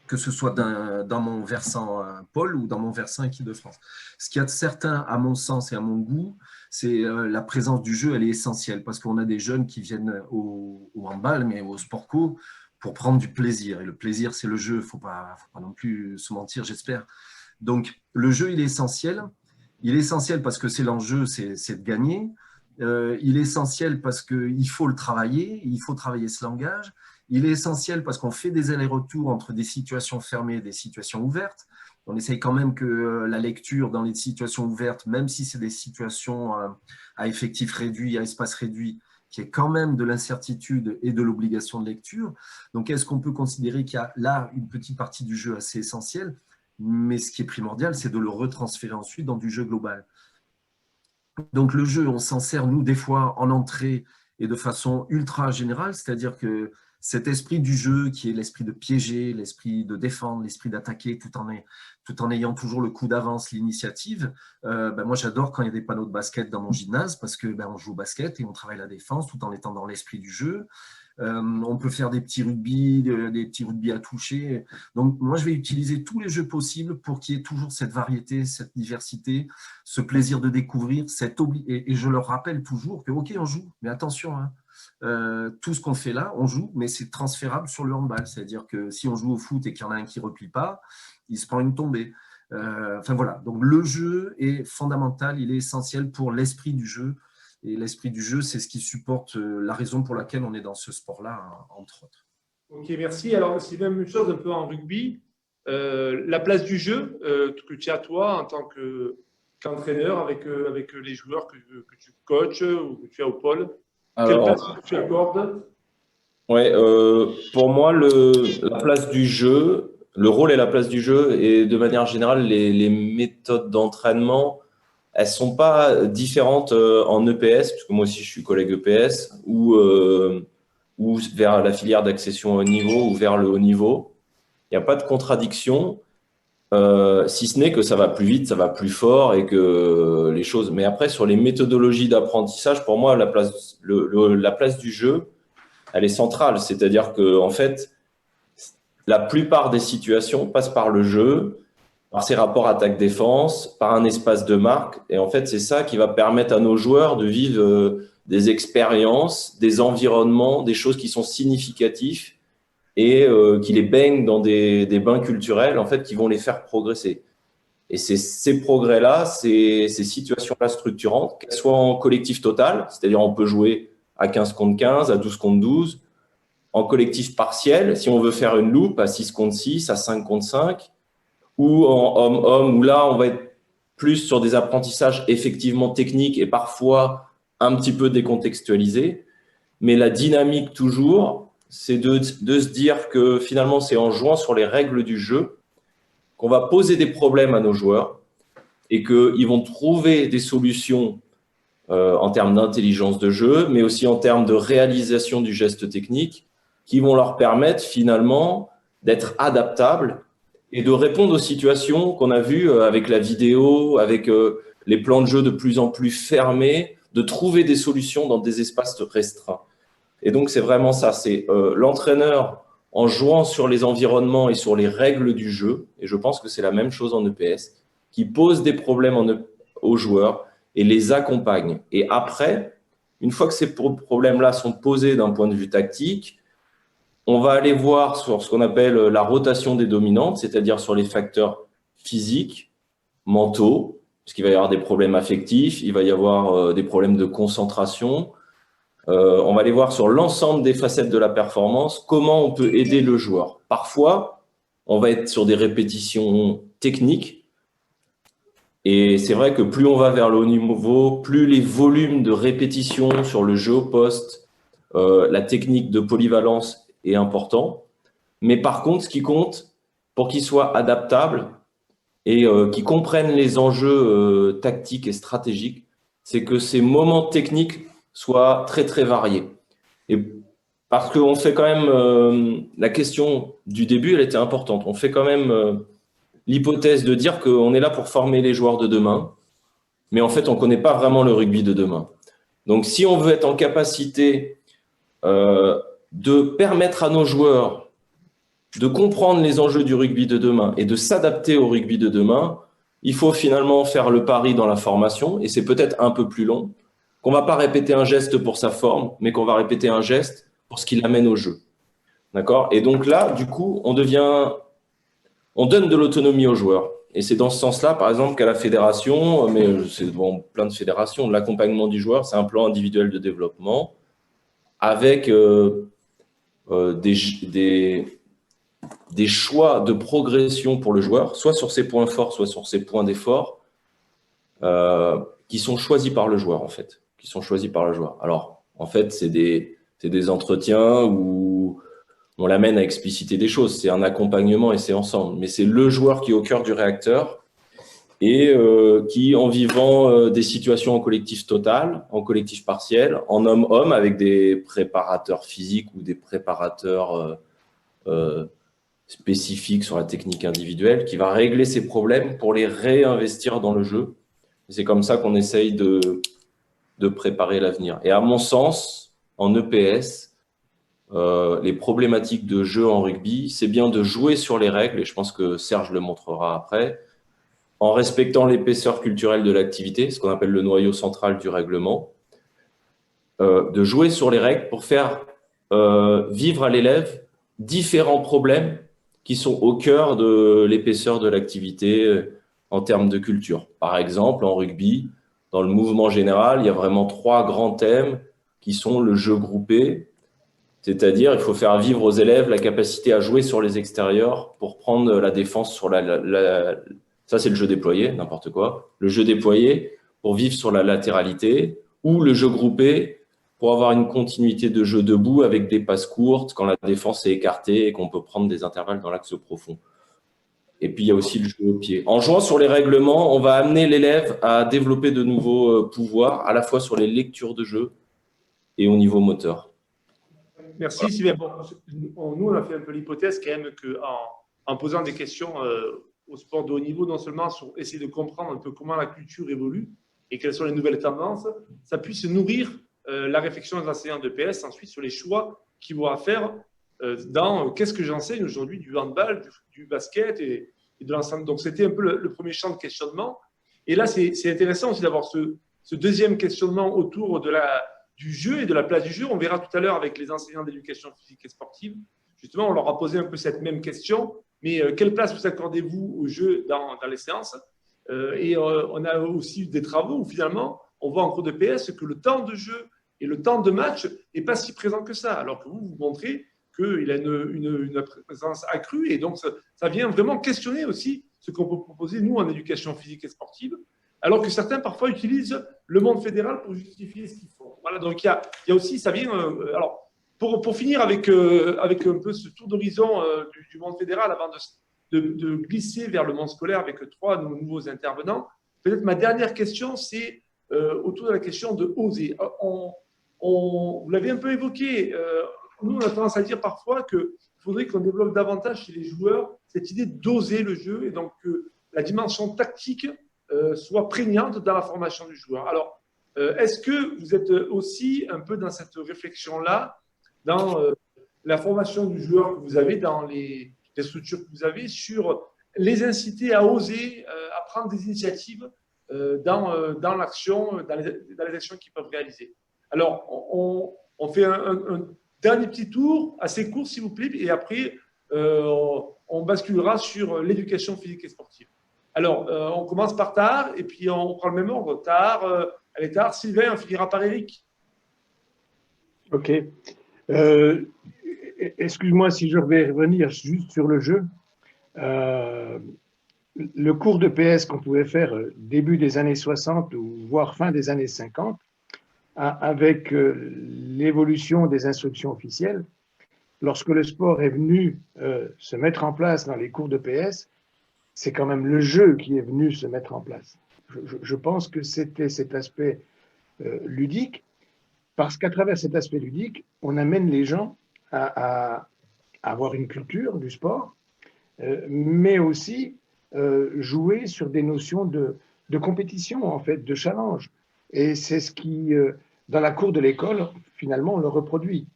S2: que ce soit dans mon versant Pôle ou dans mon versant équipe de France. Ce qu'il y a de certain, à mon sens et à mon goût, c'est la présence du jeu, elle est essentielle parce qu'on a des jeunes qui viennent au handball, mais au sport co, pour prendre du plaisir. Et le plaisir, c'est le jeu, il ne faut pas non plus se mentir, j'espère. Donc, le jeu, il est essentiel. Il est essentiel parce que c'est l'enjeu, c'est de gagner. Il est essentiel parce qu'il faut le travailler, il faut travailler ce langage. Il est essentiel parce qu'on fait des allers-retours entre des situations fermées et des situations ouvertes. On essaye quand même que la lecture dans les situations ouvertes, même si c'est des situations à effectif réduit, à espace réduit, qu'il y ait quand même de l'incertitude et de l'obligation de lecture. Donc, est-ce qu'on peut considérer qu'il y a là une petite partie du jeu assez essentielle? Mais ce qui est primordial, c'est de le retransférer ensuite dans du jeu global. Donc, le jeu, on s'en sert, nous, des fois, en entrée et de façon ultra générale, c'est-à-dire que cet esprit du jeu qui est l'esprit de piéger, l'esprit de défendre, l'esprit d'attaquer, tout en ayant toujours le coup d'avance, l'initiative. Moi, j'adore quand il y a des panneaux de basket dans mon gymnase parce que on joue au basket et on travaille la défense tout en étant dans l'esprit du jeu. On peut faire des petits rugby à toucher. Donc, moi, je vais utiliser tous les jeux possibles pour qu'il y ait toujours cette variété, cette diversité, ce plaisir de découvrir, et je leur rappelle toujours que, OK, on joue, mais attention, hein, tout ce qu'on fait là, on joue, mais c'est transférable sur le handball. C'est-à-dire que si on joue au foot et qu'il y en a un qui ne replie pas, il se prend une tombée. Voilà. Donc, le jeu est fondamental, il est essentiel pour l'esprit du jeu. Et l'esprit du jeu, c'est ce qui supporte la raison pour laquelle on est dans ce sport-là, entre autres.
S1: Ok, merci. Alors, c'est la même chose un peu en rugby. La place du jeu que tu as toi en tant qu'entraîneur avec les joueurs que tu coaches ou que tu as au pôle. Quelle place que tu accordes?
S4: Ouais, pour moi, la place du jeu, le rôle et la place du jeu, et de manière générale, les méthodes d'entraînement, elles sont pas différentes en EPS, parce que moi aussi je suis collègue EPS, ou vers la filière d'accession au haut niveau ou vers le haut niveau. Il n'y a pas de contradiction, si ce n'est que ça va plus vite, ça va plus fort et que les choses. Mais après, sur les méthodologies d'apprentissage, pour moi, la place du jeu, elle est centrale. C'est-à-dire que en fait, la plupart des situations passent par le jeu, par ses rapports attaque-défense, par un espace de marque. Et en fait, c'est ça qui va permettre à nos joueurs de vivre des expériences, des environnements, des choses qui sont significatifs et qui les baignent dans des bains culturels, en fait, qui vont les faire progresser. Et c'est ces progrès-là, ces situations-là structurantes, qu'elles soient en collectif total, c'est-à-dire on peut jouer à 15 contre 15, à 12 contre 12, en collectif partiel, si on veut faire une loupe, à 6 contre 6, à 5 contre 5, ou en homme-homme, où là, on va être plus sur des apprentissages effectivement techniques et parfois un petit peu décontextualisés. Mais la dynamique, toujours, c'est de se dire que finalement, c'est en jouant sur les règles du jeu qu'on va poser des problèmes à nos joueurs et qu'ils vont trouver des solutions en termes d'intelligence de jeu, mais aussi en termes de réalisation du geste technique qui vont leur permettre finalement d'être adaptables et de répondre aux situations qu'on a vues avec la vidéo, avec les plans de jeu de plus en plus fermés, de trouver des solutions dans des espaces restreints. Et donc, c'est vraiment ça, c'est l'entraîneur en jouant sur les environnements et sur les règles du jeu, et je pense que c'est la même chose en EPS, qui pose des problèmes aux joueurs et les accompagne. Et après, une fois que ces problèmes-là sont posés d'un point de vue tactique, on va aller voir sur ce qu'on appelle la rotation des dominantes, c'est-à-dire sur les facteurs physiques, mentaux, parce qu'il va y avoir des problèmes affectifs, il va y avoir des problèmes de concentration. On va aller voir sur l'ensemble des facettes de la performance, comment on peut aider le joueur. Parfois, on va être sur des répétitions techniques, et c'est vrai que plus on va vers le haut niveau, plus les volumes de répétition sur le jeu au poste, la technique de polyvalence est important. Mais par contre, ce qui compte, pour qu'il soit adaptable et qu'il comprenne les enjeux tactiques et stratégiques, c'est que ces moments techniques soient très, très variés. Et parce qu'on fait quand même, la question du début, elle était importante. On fait quand même l'hypothèse de dire qu'on est là pour former les joueurs de demain, mais en fait, on ne connaît pas vraiment le rugby de demain. Donc, si on veut être en capacité de permettre à nos joueurs de comprendre les enjeux du rugby de demain et de s'adapter au rugby de demain, il faut finalement faire le pari dans la formation, et c'est peut-être un peu plus long, qu'on ne va pas répéter un geste pour sa forme, mais qu'on va répéter un geste pour ce qui l'amène au jeu. D'accord ? Et donc là, du coup, on donne de l'autonomie aux joueurs. Et c'est dans ce sens-là, par exemple, qu'à la fédération, mais c'est devant plein de fédérations, l'accompagnement du joueur, c'est un plan individuel de développement avec des choix de progression pour le joueur, soit sur ses points forts, soit sur ses points d'effort, qui sont choisis par le joueur, en fait. Qui sont choisis par le joueur. Alors, en fait, c'est des entretiens où on l'amène à expliciter des choses. C'est un accompagnement et c'est ensemble. Mais c'est le joueur qui est au cœur du réacteur et qui, en vivant des situations en collectif total, en collectif partiel, en homme-homme, avec des préparateurs physiques ou des préparateurs spécifiques sur la technique individuelle, qui va régler ces problèmes pour les réinvestir dans le jeu. C'est comme ça qu'on essaye de préparer l'avenir. Et à mon sens, en EPS, les problématiques de jeu en rugby, c'est bien de jouer sur les règles, et je pense que Serge le montrera après, en respectant l'épaisseur culturelle de l'activité, ce qu'on appelle le noyau central du règlement, de jouer sur les règles pour faire vivre à l'élève différents problèmes qui sont au cœur de l'épaisseur de l'activité en termes de culture. Par exemple, en rugby, dans le mouvement général, il y a vraiment 3 grands thèmes qui sont le jeu groupé, c'est-à-dire il faut faire vivre aux élèves la capacité à jouer sur les extérieurs pour prendre la défense sur ça c'est le jeu déployé, n'importe quoi. Le jeu déployé pour vivre sur la latéralité, ou le jeu groupé pour avoir une continuité de jeu debout avec des passes courtes quand la défense est écartée et qu'on peut prendre des intervalles dans l'axe profond. Et puis, il y a aussi le jeu au pied. En jouant sur les règlements, on va amener l'élève à développer de nouveaux pouvoirs, à la fois sur les lectures de jeu et au niveau moteur.
S1: Merci Sylvain. Bon, nous, on a fait un peu l'hypothèse quand même qu'en posant des questions au sport de haut niveau, non seulement sur essayer de comprendre un peu comment la culture évolue et quelles sont les nouvelles tendances, ça puisse nourrir la réflexion des enseignants de PS ensuite sur les choix qu'ils vont faire dans qu'est-ce que j'enseigne aujourd'hui du handball, du basket et de l'ensemble. Donc, c'était un peu le premier champ de questionnement. Et là, c'est intéressant aussi d'avoir ce deuxième questionnement autour du jeu et de la place du jeu. On verra tout à l'heure avec les enseignants d'éducation physique et sportive. Justement, on leur a posé un peu cette même question. Mais quelle place vous accordez-vous au jeu dans les séances et on a aussi des travaux où finalement, on voit en cours de PS que le temps de jeu et le temps de match n'est pas si présent que ça. Alors que vous montrez qu'il a une présence accrue. Et donc, ça vient vraiment questionner aussi ce qu'on peut proposer, nous, en éducation physique et sportive, alors que certains, parfois, utilisent le monde fédéral pour justifier ce qu'ils font. Voilà, donc il y a aussi, ça vient… alors, pour finir avec un peu ce tour d'horizon du monde fédéral, avant de glisser vers le monde scolaire avec 3 nouveaux intervenants, peut-être ma dernière question, c'est autour de la question de oser. Vous l'avez un peu évoqué, nous, on a tendance à dire parfois qu'il faudrait qu'on développe davantage chez les joueurs cette idée d'oser le jeu et donc que la dimension tactique soit prégnante dans la formation du joueur. Alors, est-ce que vous êtes aussi un peu dans cette réflexion-là, dans la formation du joueur que vous avez, dans les structures que vous avez, sur les inciter à oser, à prendre des initiatives dans l'action, dans les actions qu'ils peuvent réaliser. Alors, on fait un dernier petit tour, assez court s'il vous plaît, et après, on basculera sur l'éducation physique et sportive. Alors, on commence par Tahar, et puis on prend le même ordre. Tahar, allez Tahar, Sylvain, on finira par Eric.
S3: Ok. Excuse-moi si je vais revenir juste sur le jeu. Le cours de PS qu'on pouvait faire début des années 60 ou voire fin des années 50, avec l'évolution des instructions officielles, lorsque le sport est venu se mettre en place dans les cours de PS, c'est quand même le jeu qui est venu se mettre en place. Je pense que c'était cet aspect ludique, parce qu'à travers cet aspect ludique, on amène les gens à avoir une culture du sport, mais aussi jouer sur des notions de compétition, en fait, de challenge. Et c'est ce qui, dans la cour de l'école, finalement, on le reproduit.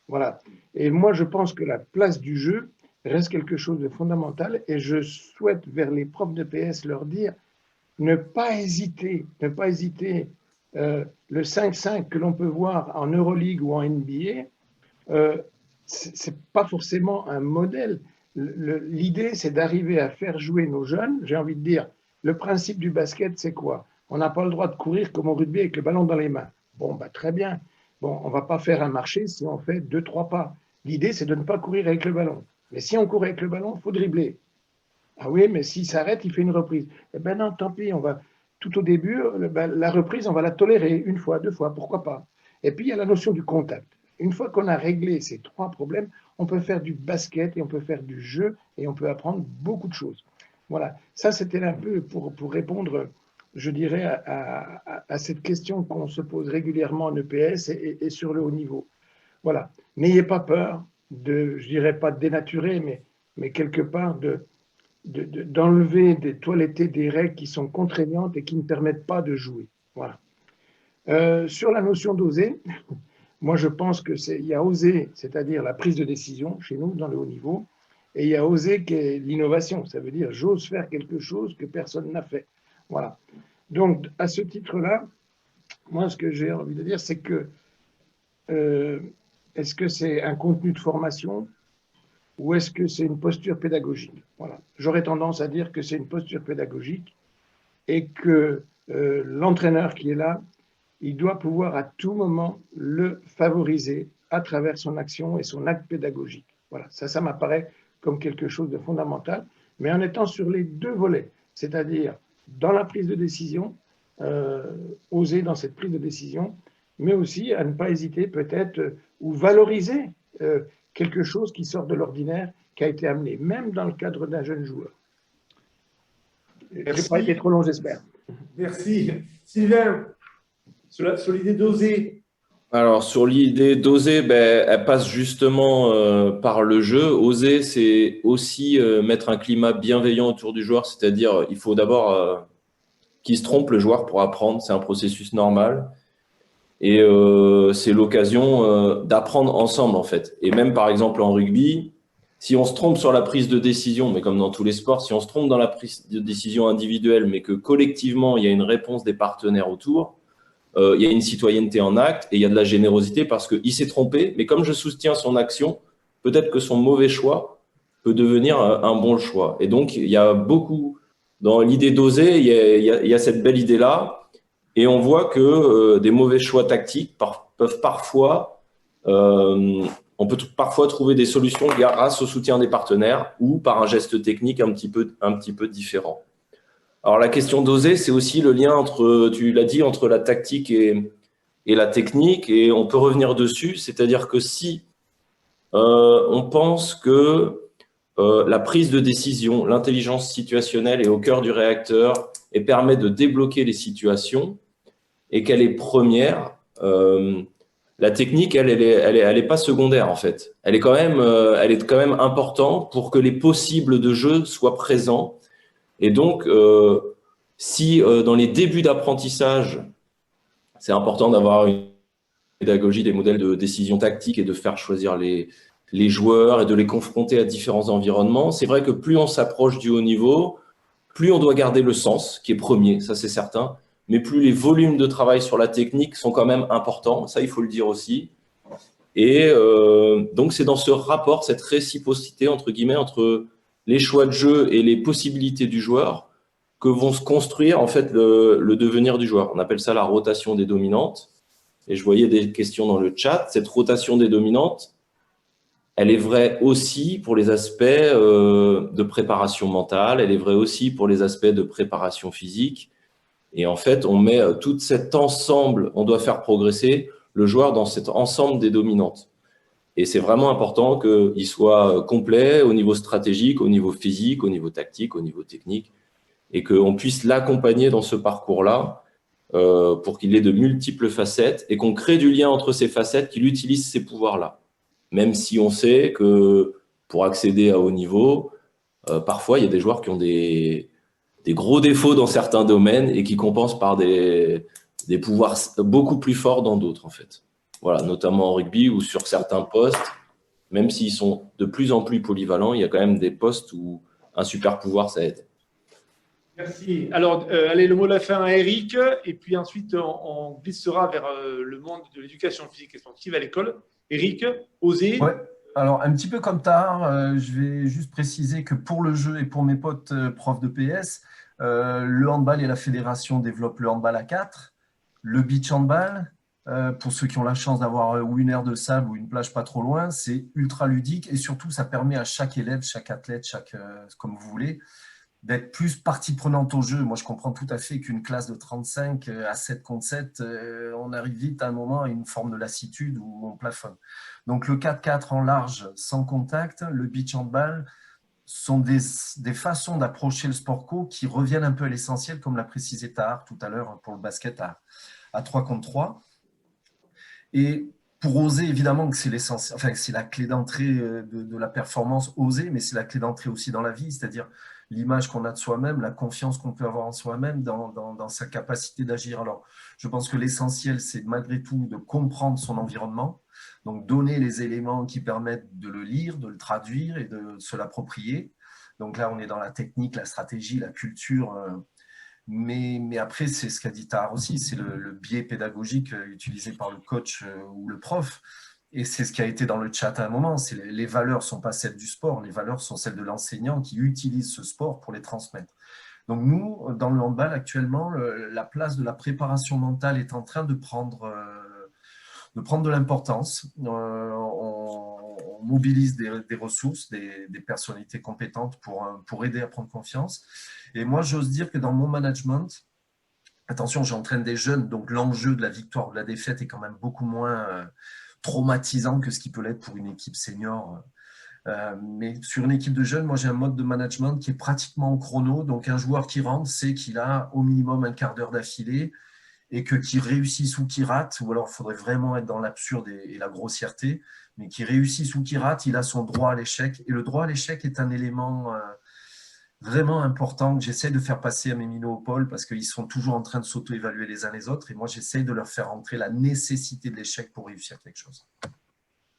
S3: Voilà. Et moi, je pense que la place du jeu reste quelque chose de fondamental et je souhaite, vers les profs de PS, leur dire ne pas hésiter. Le 5-5 que l'on peut voir en Euroleague ou en NBA, c'est pas forcément un modèle. L'idée, c'est d'arriver à faire jouer nos jeunes. J'ai envie de dire, le principe du basket, c'est quoi? On n'a pas le droit de courir comme au rugby avec le ballon dans les mains. Bon, bah, très bien. Bon, on ne va pas faire un marché si on fait 2-3 pas. L'idée, c'est de ne pas courir avec le ballon. Mais si on court avec le ballon, il faut dribbler. Ah oui, mais s'il s'arrête, il fait une reprise. Eh bien non, tant pis, on va… Tout au début, la reprise, on va la tolérer 1 fois, 2 fois, pourquoi pas. Et puis, il y a la notion du contact. Une fois qu'on a réglé ces 3 problèmes, on peut faire du basket et on peut faire du jeu et on peut apprendre beaucoup de choses. Voilà, ça c'était un peu pour répondre, je dirais, à cette question qu'on se pose régulièrement en EPS et sur le haut niveau. Voilà, n'ayez pas peur de, je dirais pas de dénaturer, mais quelque part d'enlever, de toiletter des règles qui sont contraignantes et qui ne permettent pas de jouer. Voilà. Sur la notion d'oser, moi je pense qu'il y a oser, c'est-à-dire la prise de décision chez nous dans le haut niveau, et il y a oser qui est l'innovation. Ça veut dire j'ose faire quelque chose que personne n'a fait. Voilà. Donc à ce titre-là, moi ce que j'ai envie de dire, c'est que est-ce que c'est un contenu de formation ou est-ce que c'est une posture pédagogique? Voilà. J'aurais tendance à dire que c'est une posture pédagogique et que l'entraîneur qui est là, il doit pouvoir à tout moment le favoriser à travers son action et son acte pédagogique. Voilà, ça m'apparaît comme quelque chose de fondamental, mais en étant sur les deux volets, c'est-à-dire dans la prise de décision, oser dans cette prise de décision, mais aussi à ne pas hésiter peut-être ou valoriser quelque chose qui sort de l'ordinaire, qui a été amené, même dans le cadre d'un jeune joueur. Je n'ai pas été trop long, j'espère.
S1: Merci. Sylvain, sur l'idée d'oser.
S4: Alors, sur l'idée d'oser, elle passe justement par le jeu. Oser, c'est aussi mettre un climat bienveillant autour du joueur, c'est-à-dire il faut d'abord qu'il se trompe, le joueur, pour apprendre. C'est un processus normal. Et c'est l'occasion d'apprendre ensemble, en fait. Et même, par exemple, en rugby, si on se trompe sur la prise de décision, mais comme dans tous les sports, si on se trompe dans la prise de décision individuelle, mais que collectivement, il y a une réponse des partenaires autour, il y a une citoyenneté en acte et il y a de la générosité parce qu'il s'est trompé, mais comme je soutiens son action, peut-être que son mauvais choix peut devenir un bon choix. Et donc, il y a beaucoup, dans l'idée d'oser, il y a cette belle idée-là. Et on voit que des mauvais choix tactiques peuvent parfois, on peut parfois trouver des solutions grâce au soutien des partenaires ou par un geste technique un petit peu différent. Alors la question d'oser, c'est aussi le lien entre, tu l'as dit, entre la tactique et la technique, et on peut revenir dessus, c'est-à-dire que si on pense que la prise de décision, l'intelligence situationnelle est au cœur du réacteur et permet de débloquer les situations, et qu'elle est première, la technique, elle est pas secondaire en fait. Elle est quand même importante pour que les possibles de jeu soient présents. Et donc, si dans les débuts d'apprentissage, c'est important d'avoir une pédagogie, des modèles de décision tactique et de faire choisir les joueurs et de les confronter à différents environnements, c'est vrai que plus on s'approche du haut niveau, plus on doit garder le sens, qui est premier, ça c'est certain, mais plus les volumes de travail sur la technique sont quand même importants, ça il faut le dire aussi. Et donc c'est dans ce rapport, cette réciprocité entre guillemets, entre les choix de jeu et les possibilités du joueur que vont se construire en fait le devenir du joueur. On appelle ça la rotation des dominantes. Et je voyais des questions dans le chat. Cette rotation des dominantes, elle est vraie aussi pour les aspects de préparation mentale, elle est vraie aussi pour les aspects de préparation physique. Et en fait, on met tout cet ensemble, on doit faire progresser le joueur dans cet ensemble des dominantes. Et c'est vraiment important qu'il soit complet au niveau stratégique, au niveau physique, au niveau tactique, au niveau technique, et qu'on puisse l'accompagner dans ce parcours-là pour qu'il ait de multiples facettes et qu'on crée du lien entre ces facettes, qu'il utilise ces pouvoirs-là. Même si on sait que pour accéder à haut niveau, parfois il y a des joueurs qui ont des gros défauts dans certains domaines et qui compensent par des pouvoirs beaucoup plus forts dans d'autres, en fait. Voilà, notamment en rugby ou sur certains postes, même s'ils sont de plus en plus polyvalents, il y a quand même des postes où un super pouvoir, ça aide.
S1: Merci. Alors, allez, le mot de la fin à Eric, et puis ensuite, on glissera vers le monde de l'éducation physique et sportive à l'école. Eric, oser.
S2: Ouais. Alors, un petit peu comme tard, je vais juste préciser que pour le jeu et pour mes potes profs de PS, le handball et la fédération développent le handball à 4, le beach handball, pour ceux qui ont la chance d'avoir ou une aire de sable ou une plage pas trop loin, c'est ultra ludique et surtout, ça permet à chaque élève, chaque athlète, comme vous voulez, d'être plus partie prenante au jeu. Moi, je comprends tout à fait qu'une classe de 35 à 7 contre 7, on arrive vite à un moment à une forme de lassitude où on plafonne. Donc, le 4-4 en large, sans contact, le beach handball, sont des façons d'approcher le sport co qui reviennent un peu à l'essentiel, comme l'a précisé Tahar tout à l'heure pour le basket à 3 contre 3. Et pour oser, évidemment, que c'est l'essentiel, enfin, c'est la clé d'entrée de la performance, oser, mais c'est la clé d'entrée aussi dans la vie, c'est-à-dire l'image qu'on a de soi-même, la confiance qu'on peut avoir en soi-même dans sa capacité d'agir. Alors, je pense que l'essentiel, c'est malgré tout de comprendre son environnement, donc donner les éléments qui permettent de le lire, de le traduire et de se l'approprier. Donc là, on est dans la technique, la stratégie, la culture. Mais après, c'est ce qu'a dit Tahar aussi, c'est le biais pédagogique utilisé par le coach ou le prof. Et c'est ce qui a été dans le chat à un moment. Les valeurs ne sont pas celles du sport, les valeurs sont celles de l'enseignant qui utilise ce sport pour les transmettre. Donc nous, dans le handball actuellement, la place de la préparation mentale est en train de prendre de l'importance. On mobilise des ressources, des personnalités compétentes pour aider à prendre confiance. Et moi, j'ose dire que dans mon management, attention, j'entraîne des jeunes, donc l'enjeu de la victoire ou de la défaite est quand même beaucoup moins traumatisant que ce qui peut l'être pour une équipe senior. Mais sur une équipe de jeunes, moi j'ai un mode de management qui est pratiquement en chrono. Donc un joueur qui rentre sait qu'il a au minimum un quart d'heure d'affilée et que qu'il réussisse ou qu'il rate, ou alors il faudrait vraiment être dans l'absurde et la grossièreté, mais qu'il réussisse ou qu'il rate, il a son droit à l'échec. Et le droit à l'échec est un élément vraiment important que j'essaie de faire passer à mes minots au pôle parce qu'ils sont toujours en train de s'auto-évaluer les uns les autres. Et moi, j'essaie de leur faire entrer la nécessité de l'échec pour réussir quelque chose.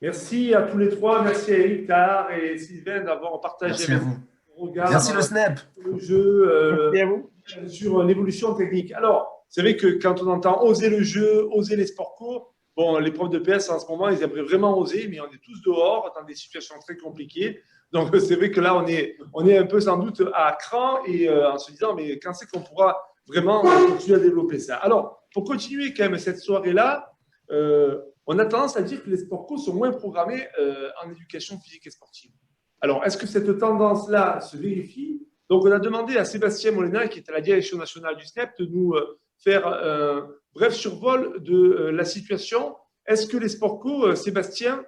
S1: Merci à tous les trois. Merci à Eric, Tahar et Sylvain d'avoir partagé
S2: Merci à vous.
S1: regard
S2: Merci le Snap.
S1: le jeu
S3: Merci à vous.
S1: sur l'évolution technique. Alors, c'est vrai que quand on entend oser le jeu, oser les sports courts, bon, les profs de PS en ce moment, ils aimeraient vraiment oser, mais on est tous dehors dans des situations très compliquées. Donc, c'est vrai que là, on est un peu sans doute à cran et en se disant, mais quand c'est qu'on pourra vraiment continuer à développer ça? Alors, pour continuer quand même cette soirée-là, on a tendance à dire que les sports co sont moins programmés en éducation physique et sportive. Alors, est-ce que cette tendance-là se vérifie? Donc, on a demandé à Sébastien Molina, qui est à la direction nationale du SNEP, de nous faire un bref survol de la situation. Est-ce que les sports co, Sébastien,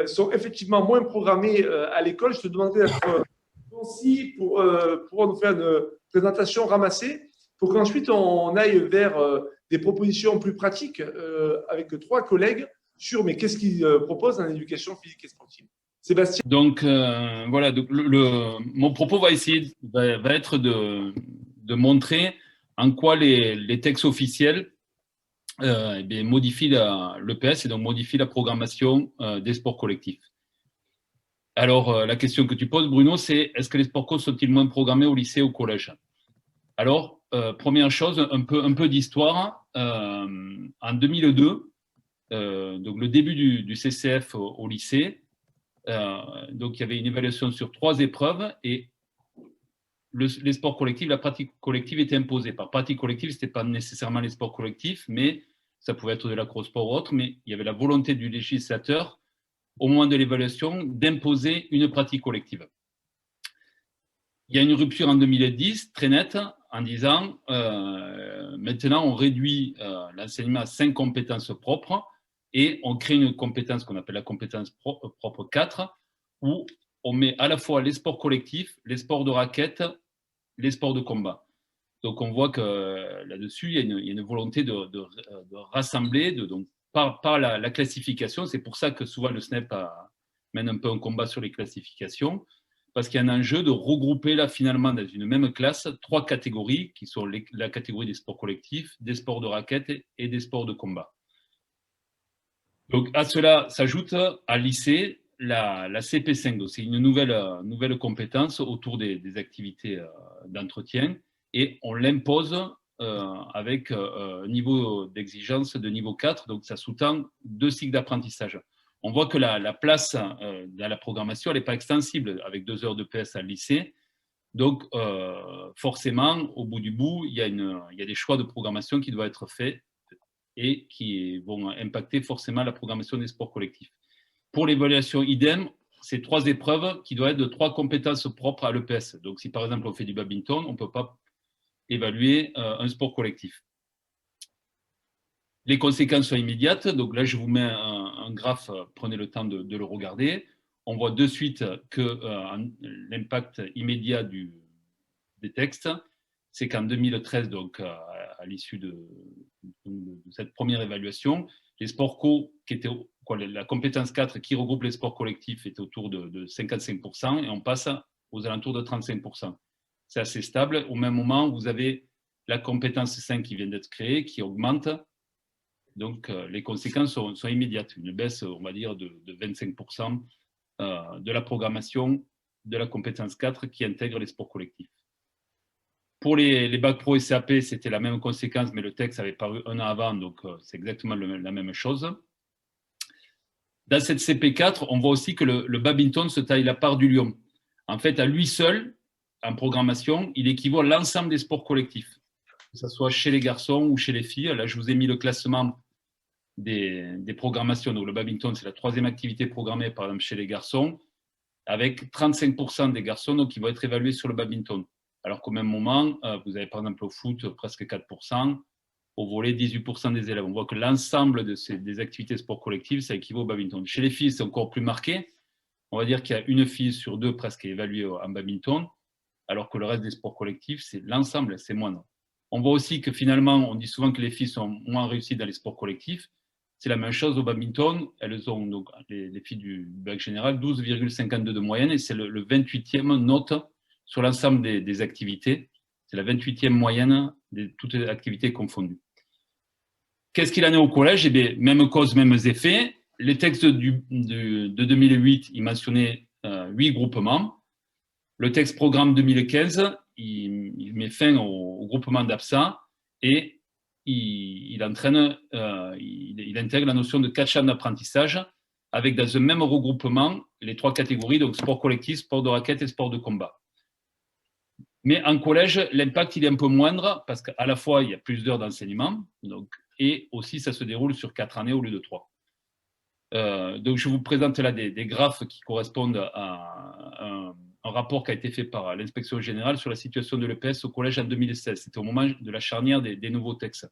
S1: sont effectivement moins programmés à l'école? Je te demandais d'être concis pour nous faire une présentation ramassée, pour qu'ensuite on aille vers des propositions plus pratiques avec 3 collègues sur mais qu'est-ce qu'ils proposent en éducation physique et sportive. Sébastien.
S5: Donc voilà, donc mon propos va être de montrer en quoi les textes officiels modifient l'EPS et donc modifient la programmation des sports collectifs. Alors la question que tu poses, Bruno, c'est est-ce que les sports co sont-ils moins programmés au lycée ou au collège? Alors, première chose, un peu d'histoire. En 2002, donc le début du CCF au lycée, donc il y avait une évaluation sur 3 épreuves et les sports collectifs, la pratique collective était imposée. Par pratique collective, ce n'était pas nécessairement les sports collectifs, mais ça pouvait être de l'acrosport ou autre, mais il y avait la volonté du législateur, au moment de l'évaluation, d'imposer une pratique collective. Il y a une rupture en 2010, très nette, en disant maintenant on réduit l'enseignement à 5 compétences propres et on crée une compétence qu'on appelle la compétence propre 4, où on met à la fois les sports collectifs, les sports de raquette, les sports de combat. Donc on voit que là-dessus, il y a une volonté de rassembler, donc par la classification. C'est pour ça que souvent le SNEP mène un peu un combat sur les classifications, parce qu'il y a un enjeu de regrouper là finalement dans une même classe 3 catégories qui sont la catégorie des sports collectifs, des sports de raquette et des sports de combat. Donc à cela s'ajoute à lycée la CP5. C'est une nouvelle compétence autour des activités d'entretien et on l'impose avec un niveau d'exigence de niveau 4. Donc ça sous-tend 2 cycles d'apprentissage. On voit que la place dans la programmation n'est pas extensible avec 2 heures de PS à lycée. Donc, forcément, au bout du bout, il y a des choix de programmation qui doivent être faits et qui vont impacter forcément la programmation des sports collectifs. Pour l'évaluation idem, c'est 3 épreuves qui doivent être de 3 compétences propres à l'EPS. Donc, si par exemple on fait du badminton, on ne peut pas évaluer un sport collectif. Les conséquences sont immédiates. Donc là, je vous mets un graphe, prenez le temps de le regarder. on voit de suite que l'impact immédiat des textes, c'est qu'en 2013, donc à l'issue de cette première évaluation, les sports co, la compétence 4 qui regroupe les sports collectifs, est autour de 55% et on passe aux alentours de 35%. C'est assez stable. Au même moment, vous avez la compétence 5 qui vient d'être créée, qui augmente. Donc, les conséquences sont immédiates. Une baisse, on va dire, de 25% de la programmation de la compétence 4 qui intègre les sports collectifs. Pour les bacs pro et CAP, c'était la même conséquence, mais le texte avait paru un an avant, donc c'est exactement la même chose. Dans cette CP4, on voit aussi que le badminton se taille la part du lion. En fait, à lui seul, en programmation, il équivaut à l'ensemble des sports collectifs, que ce soit chez les garçons ou chez les filles. Là, je vous ai mis le classement des programmations. Donc, le badminton, c'est la 3e activité programmée, par exemple, chez les garçons, avec 35% des garçons donc, qui vont être évalués sur le badminton. Alors qu'au même moment, vous avez par exemple au foot presque 4%, au volley 18% des élèves. On voit que l'ensemble des activités sport collectives, ça équivaut au badminton. Chez les filles, c'est encore plus marqué. On va dire qu'il y a une fille sur 2 presque évaluée en badminton, alors que le reste des sports collectifs, c'est l'ensemble, c'est moindre. On voit aussi que finalement, on dit souvent que les filles sont moins réussies dans les sports collectifs. C'est la même chose au badminton. Elles ont, donc, les filles du bac général, 12,52 de moyenne, et c'est le 28e note sur l'ensemble des activités. C'est la 28e moyenne de toutes les activités confondues. Qu'est-ce qu'il en est au collège? Eh bien, même cause, mêmes effets. Les textes de 2008, ils mentionnaient 8 groupements. Le texte programme 2015, il met fin au groupement d'APSA et il intègre la notion de 4 champs d'apprentissage avec dans un même regroupement les 3 catégories, donc sport collectif, sport de raquette et sport de combat. Mais en collège, l'impact il est un peu moindre parce qu'à la fois, il y a plus d'heures d'enseignement et aussi ça se déroule sur 4 années au lieu de 3. Donc, je vous présente là des graphes qui correspondent à un rapport qui a été fait par l'inspection générale sur la situation de l'EPS au collège en 2016. C'était au moment de la charnière des nouveaux textes.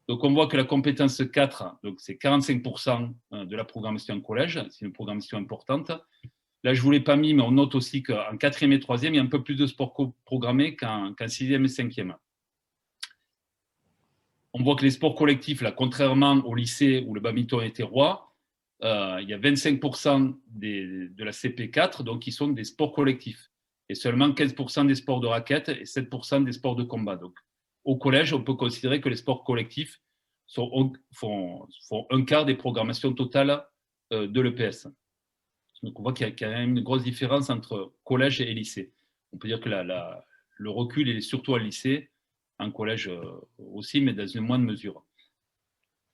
S5: Donc, on voit que la compétence 4, c'est 45% de la programmation en collège. C'est une programmation importante. Là, je ne vous l'ai pas mis, mais on note aussi qu'en 4e et 3e, il y a un peu plus de sports programmés qu'en 6e et 5e. On voit que les sports collectifs, là, contrairement au lycée où le badminton était roi, il y a 25% de la CP4 donc, qui sont des sports collectifs et seulement 15% des sports de raquette et 7% des sports de combat. Donc, au collège, on peut considérer que les sports collectifs font un quart des programmations totales de l'EPS. Donc, on voit qu'il y a quand même une grosse différence entre collège et lycée. On peut dire que le recul est surtout à lycée, en collège aussi, mais dans une moindre mesure.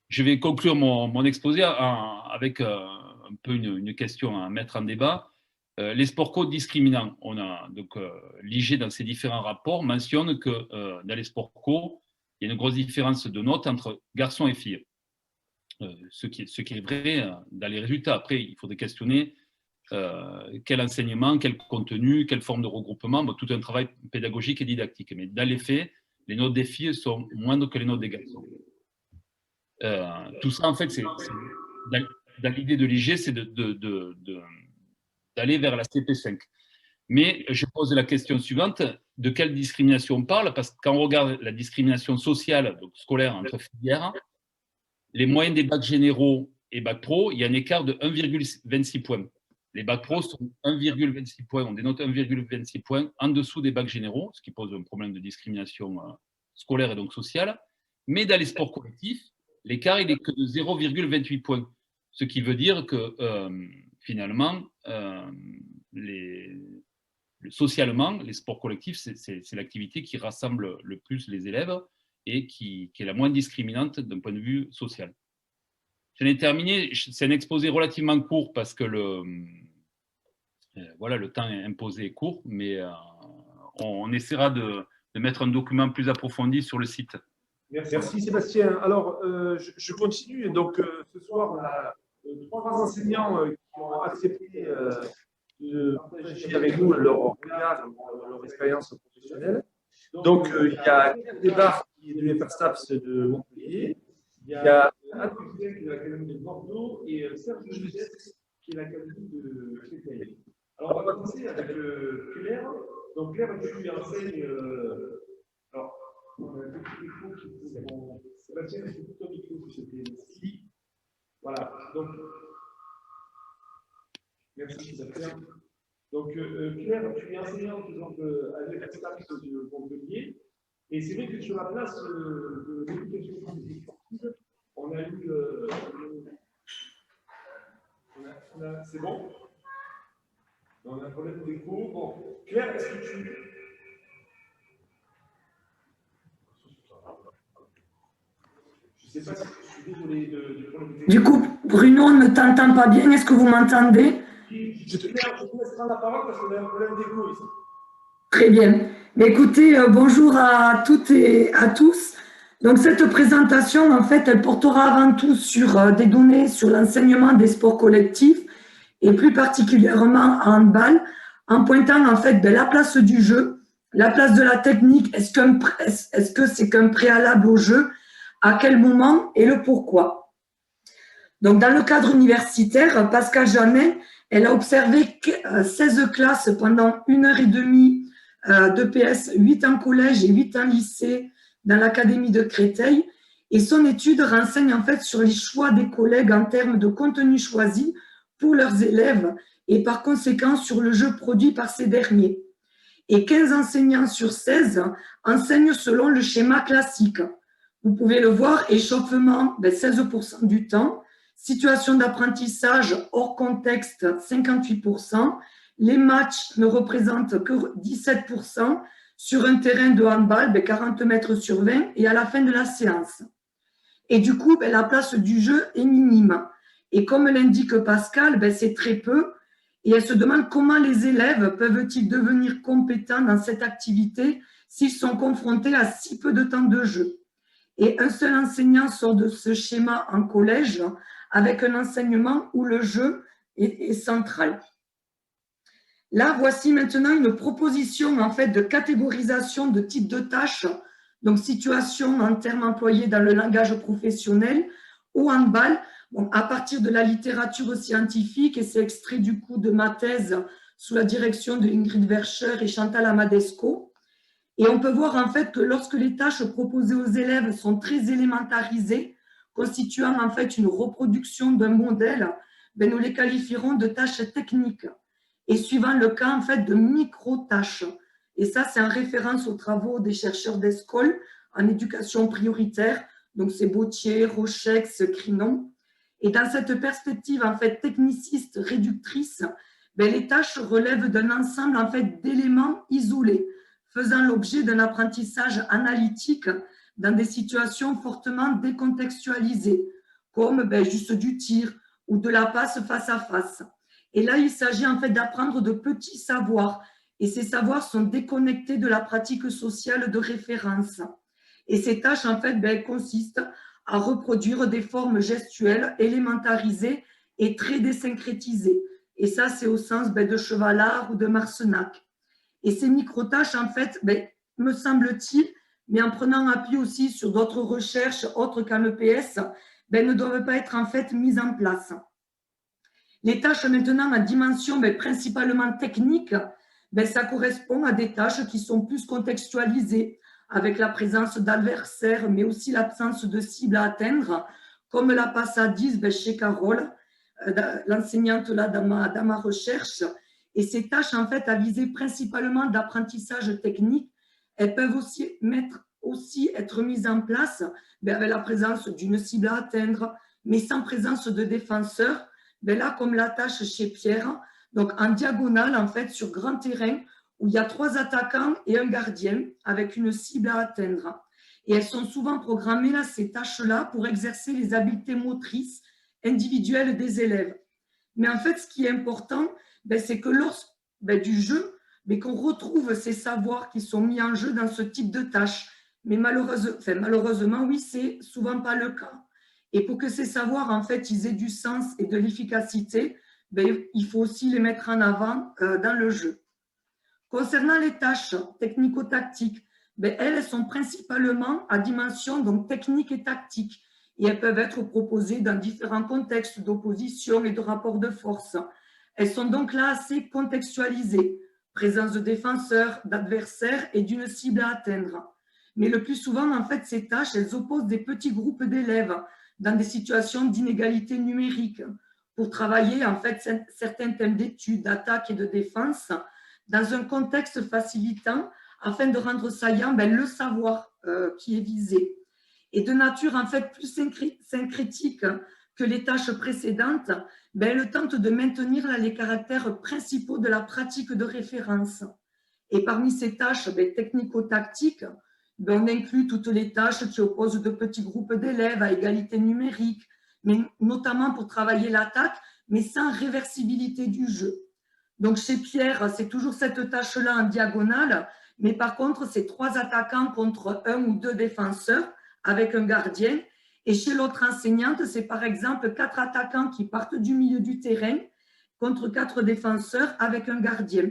S5: Je vais conclure mon exposé avec un peu une question à mettre en débat. Les sports co discriminants. On a donc l'IG dans ses différents rapports mentionne que dans les sports co, il y a une grosse différence de notes entre garçons et filles. Ce qui est vrai dans les résultats. Après, il faudrait questionner quel enseignement, quel contenu, quelle forme de regroupement, tout un travail pédagogique et didactique. Mais dans les faits, les notes des filles sont moindres que les notes des garçons. Tout ça, en fait, dans l'idée de l'IG, c'est d'aller vers la CP5. Mais je pose la question suivante, de quelle discrimination on parle? Parce que quand on regarde la discrimination sociale, donc scolaire entre filières, les moyennes des bacs généraux et bacs pro, il y a un écart de 1,26 points. Les bacs pro sont 1,26 points, on dénote 1,26 points en dessous des bacs généraux, ce qui pose un problème de discrimination scolaire et donc sociale. Mais dans les sports collectifs, l'écart il est que de 0,28 points. Ce qui veut dire que finalement, socialement, les sports collectifs, c'est l'activité qui rassemble le plus les élèves et qui est la moins discriminante d'un point de vue social. J'en ai terminé. C'est un exposé relativement court parce que le temps imposé est court, mais on essaiera de mettre un document plus approfondi sur le site.
S1: Merci Sébastien. Alors, je continue. Donc, ce soir, on a 3 enseignants qui ont accepté de partager avec nous leur regard, leur expérience professionnelle. Donc, il y a Pierre Desbarres qui est de l'UFR-STAPS de Montpellier. Il y a Anne Cousin de l'Académie de Bordeaux et Serge Jules qui est l'académie de Créteil. Alors, on va commencer avec Claire. Donc, Claire, tu enseignes. Alors, on a un petit micro qui est bon. Sébastien, est-ce que ton micro, c'était si? Voilà. Donc, merci, Sébastien. Donc, Claire, tu es enseignante donc, à l'Université de Montpellier. Et c'est vrai que sur la place de l'éducation physique sportive, on a eu. C'est bon? On a un problème d'écho. Bon, Claire, est-ce que tu. Je ne sais pas si je suis désolé du problème d'écho.
S6: Du coup, Bruno, on ne t'entend pas bien. Est-ce que vous m'entendez?
S1: Je te laisse prendre la parole parce qu'on a un problème d'écho ici.
S6: Très bien. Mais écoutez, bonjour à toutes et à tous. Donc, cette présentation, en fait, elle portera avant tout sur des données sur l'enseignement des sports collectifs et plus particulièrement en handball, en pointant en fait la place du jeu, la place de la technique. Est-ce que c'est qu'un préalable au jeu? À quel moment et le pourquoi? Donc, dans le cadre universitaire, Pascal Janet, elle a observé 16 classes pendant 1h30 d'EPS, 8 en collège et 8 en lycée dans l'académie de Créteil. Et son étude renseigne en fait sur les choix des collègues en termes de contenu choisi pour leurs élèves et par conséquent sur le jeu produit par ces derniers. Et 15 enseignants sur 16 enseignent selon le schéma classique. Vous pouvez le voir, échauffement 16% du temps, situation d'apprentissage hors contexte 58%, les matchs ne représentent que 17% sur un terrain de handball, 40 mètres sur 20 et à la fin de la séance. Et du coup, la place du jeu est minime. Et comme l'indique Pascal, c'est très peu. Et elle se demande comment les élèves peuvent-ils devenir compétents dans cette activité s'ils sont confrontés à si peu de temps de jeu. Et un seul enseignant sort de ce schéma en collège avec un enseignement où le jeu est central. Là, voici maintenant une proposition en fait de catégorisation de types de tâches, donc situation en termes employés dans le langage professionnel au handball, bon, à partir de la littérature scientifique, et c'est extrait du coup de ma thèse sous la direction de Ingrid Verscher et Chantal Amadesco. Et on peut voir en fait que lorsque les tâches proposées aux élèves sont très élémentarisées, constituant en fait une reproduction d'un modèle, nous les qualifierons de tâches techniques. Et suivant le cas en fait de micro-tâches. Et ça, c'est en référence aux travaux des chercheurs d'ESCOL en éducation prioritaire, donc c'est Bautier, Rochex, Crinon. Et dans cette perspective en fait techniciste réductrice, les tâches relèvent d'un ensemble en fait d'éléments isolés, faisant l'objet d'un apprentissage analytique dans des situations fortement décontextualisées, comme juste du tir ou de la passe face à face. Et là, il s'agit en fait d'apprendre de petits savoirs. Et ces savoirs sont déconnectés de la pratique sociale de référence. Et ces tâches, en fait, consistent à reproduire des formes gestuelles élémentarisées et très désyncrétisées. Et ça, c'est au sens de Chevalard ou de Marcenac. Et ces micro-tâches, en fait, me semble-t-il, mais en prenant appui aussi sur d'autres recherches autres qu'en EPS, ne doivent pas être en fait mises en place. Les tâches maintenant à dimension principalement technique, ça correspond à des tâches qui sont plus contextualisées, avec la présence d'adversaires, mais aussi l'absence de cible à atteindre, comme la passe à 10 chez Carole, l'enseignante là dans ma recherche. Et ces tâches, en fait, à viser principalement d'apprentissage technique, elles peuvent aussi être mises en place avec la présence d'une cible à atteindre, mais sans présence de défenseur. Là, comme la tâche chez Pierre, donc en diagonale, en fait, sur grand terrain, où il y a 3 attaquants et un gardien avec une cible à atteindre. Et elles sont souvent programmées, là, ces tâches-là, pour exercer les habiletés motrices individuelles des élèves. Mais en fait, ce qui est important, c'est que lors du jeu, qu'on retrouve ces savoirs qui sont mis en jeu dans ce type de tâches. Mais malheureusement, oui, c'est souvent pas le cas. Et pour que ces savoirs, en fait, ils aient du sens et de l'efficacité, il faut aussi les mettre en avant dans le jeu. Concernant les tâches technico-tactiques, elles sont principalement à dimension donc technique et tactique. et elles peuvent être proposées dans différents contextes d'opposition et de rapport de force. Elles sont donc là assez contextualisées, présence de défenseurs, d'adversaires et d'une cible à atteindre. Mais le plus souvent, en fait, ces tâches, elles opposent des petits groupes d'élèves dans des situations d'inégalité numérique pour travailler, en fait, certains thèmes d'études, d'attaque et de défense dans un contexte facilitant afin de rendre saillant le savoir qui est visé. Et de nature, en fait, plus syncrétique que les tâches précédentes, elle tente de maintenir là, les caractères principaux de la pratique de référence. Et parmi ces tâches technico-tactiques, on inclut toutes les tâches qui opposent de petits groupes d'élèves à égalité numérique, mais notamment pour travailler l'attaque, mais sans réversibilité du jeu. Donc chez Pierre, c'est toujours cette tâche-là en diagonale, mais par contre, c'est 3 attaquants contre 1 ou 2 défenseurs avec un gardien. Et chez l'autre enseignante, c'est par exemple 4 attaquants qui partent du milieu du terrain contre 4 défenseurs avec un gardien.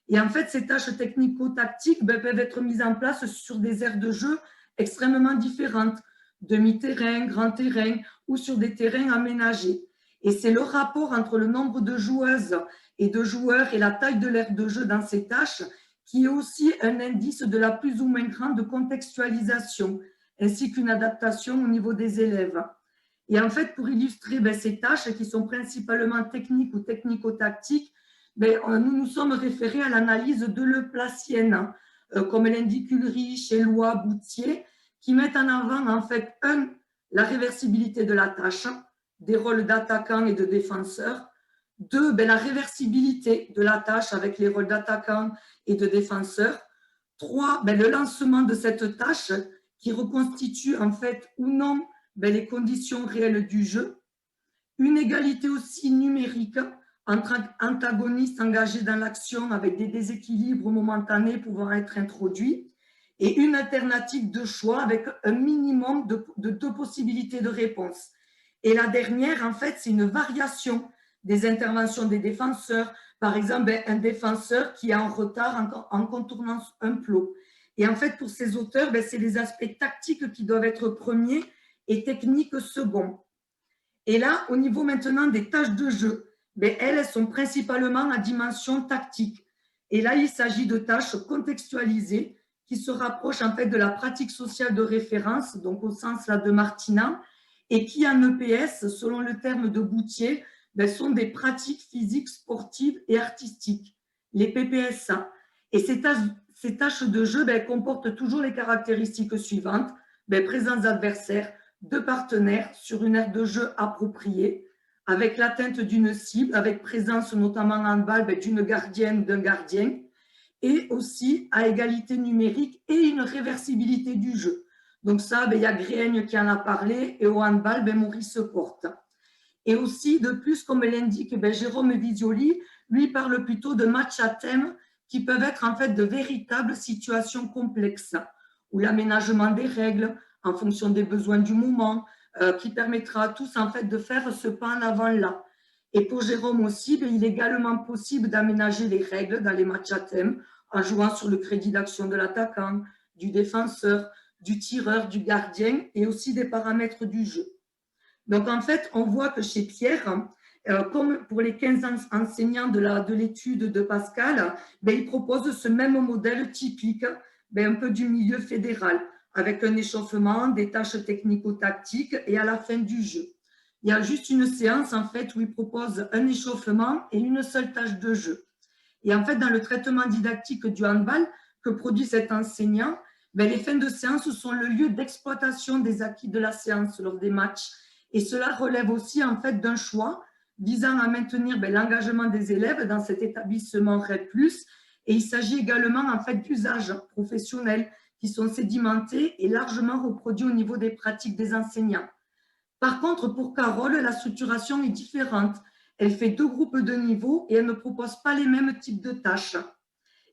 S6: Et en fait, ces tâches technico-tactiques peuvent être mises en place sur des aires de jeu extrêmement différentes, demi-terrain, grand terrain ou sur des terrains aménagés. Et c'est le rapport entre le nombre de joueuses et de joueurs et la taille de l'aire de jeu dans ces tâches qui est aussi un indice de la plus ou moins grande contextualisation, ainsi qu'une adaptation au niveau des élèves. Et en fait, pour illustrer ces tâches qui sont principalement techniques ou technico-tactiques, nous nous sommes référés à l'analyse de Leplacienne, comme l'indique Ulrich, Eloi, Boutier, qui mettent en avant en fait, la réversibilité de la tâche, des rôles d'attaquant et de défenseur, 2, la réversibilité de la tâche avec les rôles d'attaquant et de défenseur, 3, le lancement de cette tâche qui reconstitue en fait ou non les conditions réelles du jeu, une égalité aussi numérique entre antagonistes engagés dans l'action avec des déséquilibres momentanés pouvant être introduits, et une alternative de choix avec un minimum de 2 possibilités de réponse. Et la dernière, en fait, c'est une variation des interventions des défenseurs. Par exemple, un défenseur qui est en retard en contournant un plot. Et en fait, pour ces auteurs, c'est les aspects tactiques qui doivent être premiers et techniques second. Et là, au niveau maintenant des tâches de jeu, elles sont principalement à dimension tactique. Et là, il s'agit de tâches contextualisées qui se rapprochent en fait de la pratique sociale de référence, donc au sens là de Martinat, et qui en EPS, selon le terme de Boutier, sont des pratiques physiques, sportives et artistiques, les PPSA. Et ces tâches de jeu comportent toujours les caractéristiques suivantes, présence d'adversaires, de partenaires sur une aire de jeu appropriée, avec l'atteinte d'une cible, avec présence notamment en handball d'une gardienne, d'un gardien, et aussi à égalité numérique et une réversibilité du jeu. Donc ça, il y a Gréaigne qui en a parlé, et au handball, Maurice Porte. Et aussi, de plus, comme l'indique Jérôme Visioli, lui parle plutôt de matchs à thème qui peuvent être en fait de véritables situations complexes, où l'aménagement des règles en fonction des besoins du moment, qui permettra à tous en fait de faire ce pas en avant là. Et pour Jérôme aussi, il est également possible d'aménager les règles dans les matchs à thème en jouant sur le crédit d'action de l'attaquant, du défenseur, du tireur, du gardien et aussi des paramètres du jeu. Donc en fait, on voit que chez Pierre, comme pour les 15 enseignants de l'étude de Pascal, il propose ce même modèle typique, un peu du milieu fédéral, avec un échauffement, des tâches technico-tactiques et à la fin du jeu. Il y a juste une séance en fait où il propose un échauffement et une seule tâche de jeu. Et en fait, dans le traitement didactique du handball que produit cet enseignant, les fins de séance sont le lieu d'exploitation des acquis de la séance lors des matchs. Et cela relève aussi en fait d'un choix visant à maintenir l'engagement des élèves dans cet établissement RED+. Et il s'agit également en fait d'usages professionnels qui sont sédimentés et largement reproduits au niveau des pratiques des enseignants. Par contre, pour Carole, la structuration est différente. Elle fait 2 groupes de niveau et elle ne propose pas les mêmes types de tâches.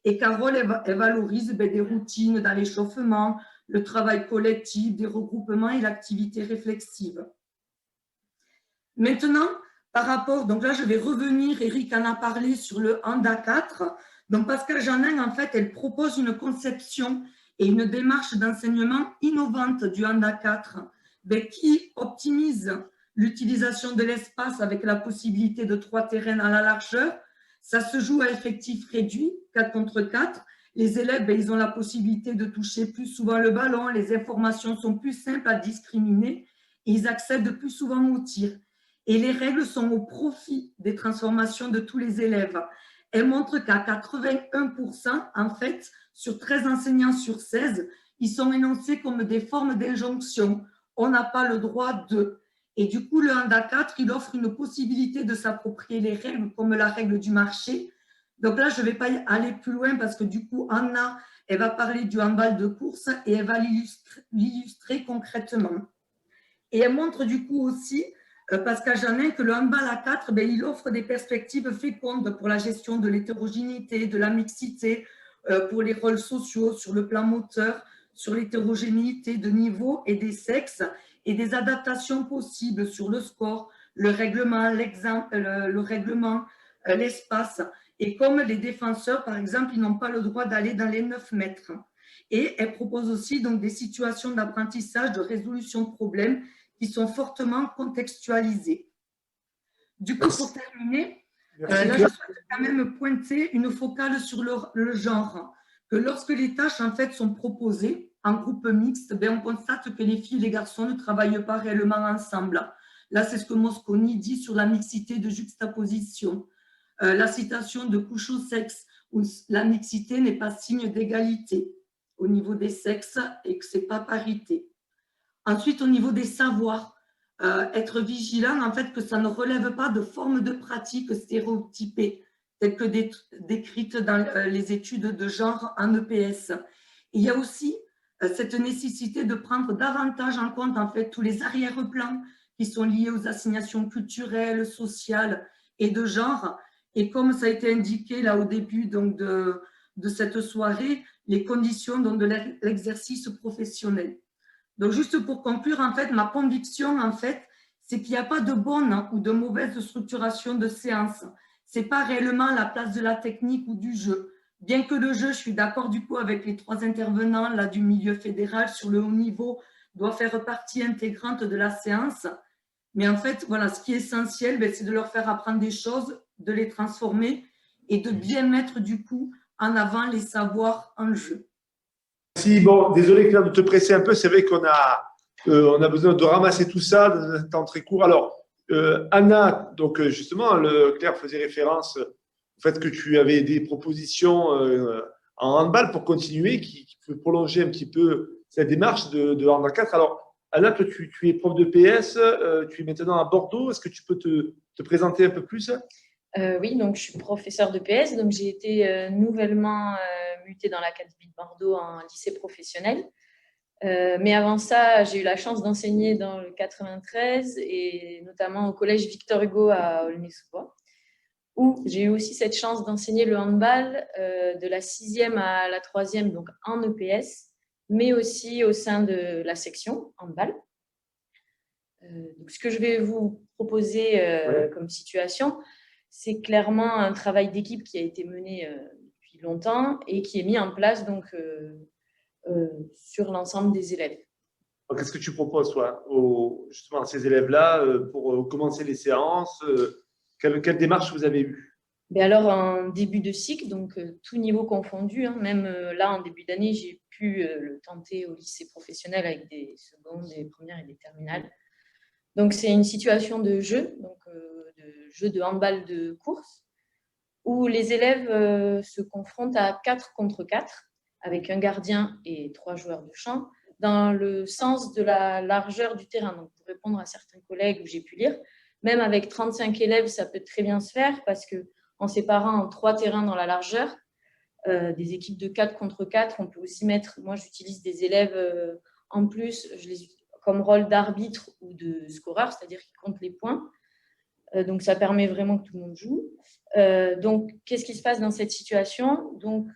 S6: Et Carole, elle valorise des routines dans l'échauffement, le travail collectif, des regroupements et l'activité réflexive. Maintenant, par rapport, donc là je vais revenir, Eric en a parlé sur le HANDA 4. Donc Pascal Janin, en fait, elle propose une conception et une démarche d'enseignement innovante du HANDA 4 qui optimise l'utilisation de l'espace avec la possibilité de 3 terrains à la largeur. Ça se joue à effectif réduit, 4 contre 4. Les élèves, ils ont la possibilité de toucher plus souvent le ballon, les informations sont plus simples à discriminer et ils accèdent plus souvent au tir. Et les règles sont au profit des transformations de tous les élèves. Elles montrent qu'à 81%, en fait, sur 13 enseignants sur 16, ils sont énoncés comme des formes d'injonction. On n'a pas le droit de. Et du coup, le handball 4, il offre une possibilité de s'approprier les règles comme la règle du marché. Donc là, je ne vais pas aller plus loin parce que du coup, Anna, elle va parler du handball de course et elle va l'illustrer concrètement. Et elle montre du coup aussi, Pascal Janin, que le handball à 4, il offre des perspectives fécondes pour la gestion de l'hétérogénéité, de la mixité, pour les rôles sociaux sur le plan moteur, sur l'hétérogénéité de niveau et des sexes, et des adaptations possibles sur le score, le règlement, l'espace. Et comme les défenseurs, par exemple, ils n'ont pas le droit d'aller dans les 9 mètres. Et elle propose aussi donc, des situations d'apprentissage, de résolution de problèmes qui sont fortement contextualisées. Du coup, pour terminer, là, je souhaite quand même pointer une focale sur le genre. Que lorsque les tâches en fait, sont proposées en groupe mixte, on constate que les filles et les garçons ne travaillent pas réellement ensemble. Là, c'est ce que Mosconi dit sur la mixité de juxtaposition. La citation de Couchot sexe, où la mixité n'est pas signe d'égalité au niveau des sexes et que ce n'est pas parité. Ensuite, au niveau des savoirs, être vigilant, en fait, que ça ne relève pas de formes de pratiques stéréotypées, telles que décrites dans les études de genre en EPS. Il y a aussi cette nécessité de prendre davantage en compte, en fait, tous les arrière-plans qui sont liés aux assignations culturelles, sociales et de genre. Et comme ça a été indiqué là au début donc, de cette soirée, les conditions donc, de l'exercice professionnel. Donc, juste pour conclure, en fait, ma conviction, en fait, c'est qu'il n'y a pas de bonne ou de mauvaise structuration de séance. Ce n'est pas réellement la place de la technique ou du jeu. Bien que le jeu, je suis d'accord du coup avec les 3 intervenants là, du milieu fédéral sur le haut niveau, doit faire partie intégrante de la séance. Mais en fait, voilà, ce qui est essentiel, c'est de leur faire apprendre des choses, de les transformer et de bien mettre du coup en avant les savoirs en jeu.
S1: Merci. Bon, désolé Claire de te presser un peu. C'est vrai qu'on a besoin de ramasser tout ça dans un temps très court. Alors, Anna, donc justement, Claire faisait référence au fait que tu avais des propositions en handball pour continuer, qui peut prolonger un petit peu cette démarche de handball 4. Alors, Anna, toi, tu es prof de PS, tu es maintenant à Bordeaux. Est-ce que tu peux te présenter un peu plus?
S7: Oui, donc je suis professeure de PS, donc j'ai été nouvellement mutée dans l'académie de Bordeaux en lycée professionnel. Mais avant ça, j'ai eu la chance d'enseigner dans le 93 et notamment au collège Victor Hugo à Aulnay-sous-Bois, où j'ai eu aussi cette chance d'enseigner le handball de la 6e à la 3e, donc en EPS, mais aussi au sein de la section handball. Donc, ce que je vais vous proposer comme situation, c'est clairement un travail d'équipe qui a été mené depuis longtemps et qui est mis en place donc, sur l'ensemble des élèves.
S1: Qu'est-ce que tu proposes, toi, justement, à ces élèves-là pour commencer les séances? Quelle démarche vous avez eue?
S7: Alors, en début de cycle, donc tout niveau confondu, hein, même là, en début d'année, j'ai pu le tenter au lycée professionnel avec des secondes, des premières et des terminales. Donc, c'est une situation de jeu, donc de jeu de handball de course, où les élèves se confrontent à 4 contre 4, avec un gardien et 3 joueurs de champ, dans le sens de la largeur du terrain. Donc, pour répondre à certains collègues où j'ai pu lire, même avec 35 élèves, ça peut très bien se faire, parce qu'en séparant en 3 terrains dans la largeur, des équipes de 4 contre 4, on peut aussi mettre, moi j'utilise des élèves en plus, je les utilise comme rôle d'arbitre ou de scoreur, c'est-à-dire qu'ils comptent les points. Donc, ça permet vraiment que tout le monde joue. Donc, qu'est-ce qui se passe dans cette situation? Donc,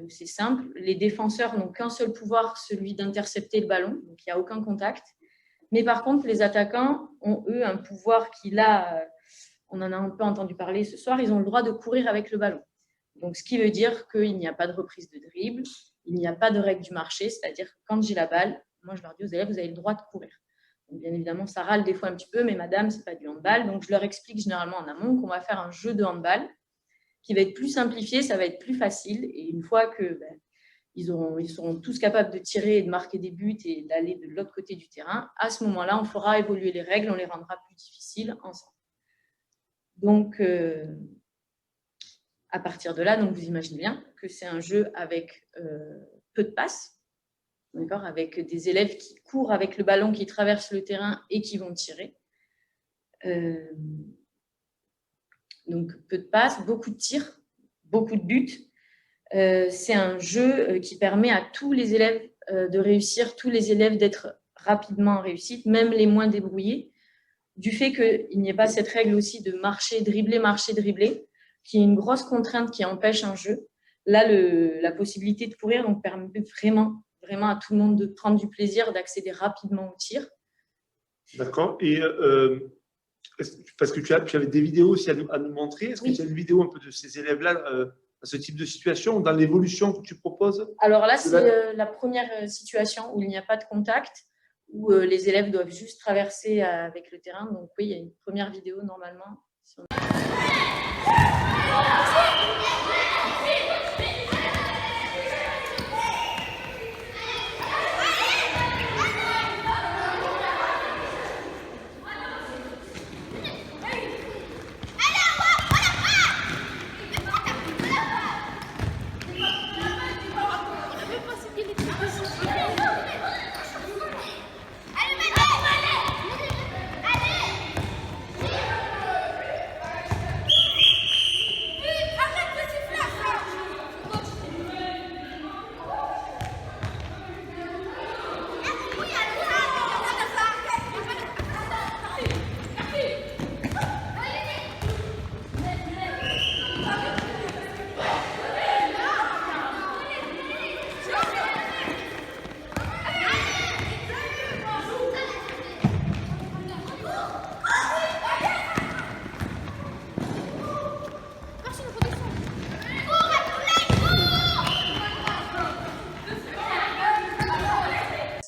S7: c'est simple. Les défenseurs n'ont qu'un seul pouvoir, celui d'intercepter le ballon. Donc, il n'y a aucun contact. Mais par contre, les attaquants ont, eux, un pouvoir qui, là, on en a un peu entendu parler ce soir, ils ont le droit de courir avec le ballon. Donc, ce qui veut dire qu'il n'y a pas de reprise de dribble, il n'y a pas de règle du marché, c'est-à-dire que quand j'ai la balle, moi, je leur dis aux élèves, vous avez le droit de courir. Bien évidemment, ça râle des fois un petit peu, mais madame, ce n'est pas du handball. Donc, je leur explique généralement en amont qu'on va faire un jeu de handball qui va être plus simplifié, ça va être plus facile. Et une fois que ils seront tous capables de tirer et de marquer des buts et d'aller de l'autre côté du terrain, à ce moment-là, on fera évoluer les règles, on les rendra plus difficiles ensemble. Donc, à partir de là, donc vous imaginez bien que c'est un jeu avec peu de passes, avec des élèves qui courent avec le ballon, qui traversent le terrain et qui vont tirer. Donc, peu de passes, beaucoup de tirs, beaucoup de buts. C'est un jeu qui permet à tous les élèves de réussir, tous les élèves d'être rapidement en réussite, même les moins débrouillés, du fait qu'il n'y ait pas cette règle aussi de marcher, dribbler, qui est une grosse contrainte qui empêche un jeu. Là, la possibilité de courir donc, permet vraiment à tout le monde de prendre du plaisir, d'accéder rapidement au tir.
S1: D'accord. Et parce que tu avais des vidéos aussi à nous montrer. Est-ce que tu as une vidéo un peu de ces élèves-là à ce type de situation, dans l'évolution que tu proposes?
S7: Alors là, c'est la première situation où il n'y a pas de contact, où les élèves doivent juste traverser avec le terrain. Donc oui, il y a une première vidéo normalement.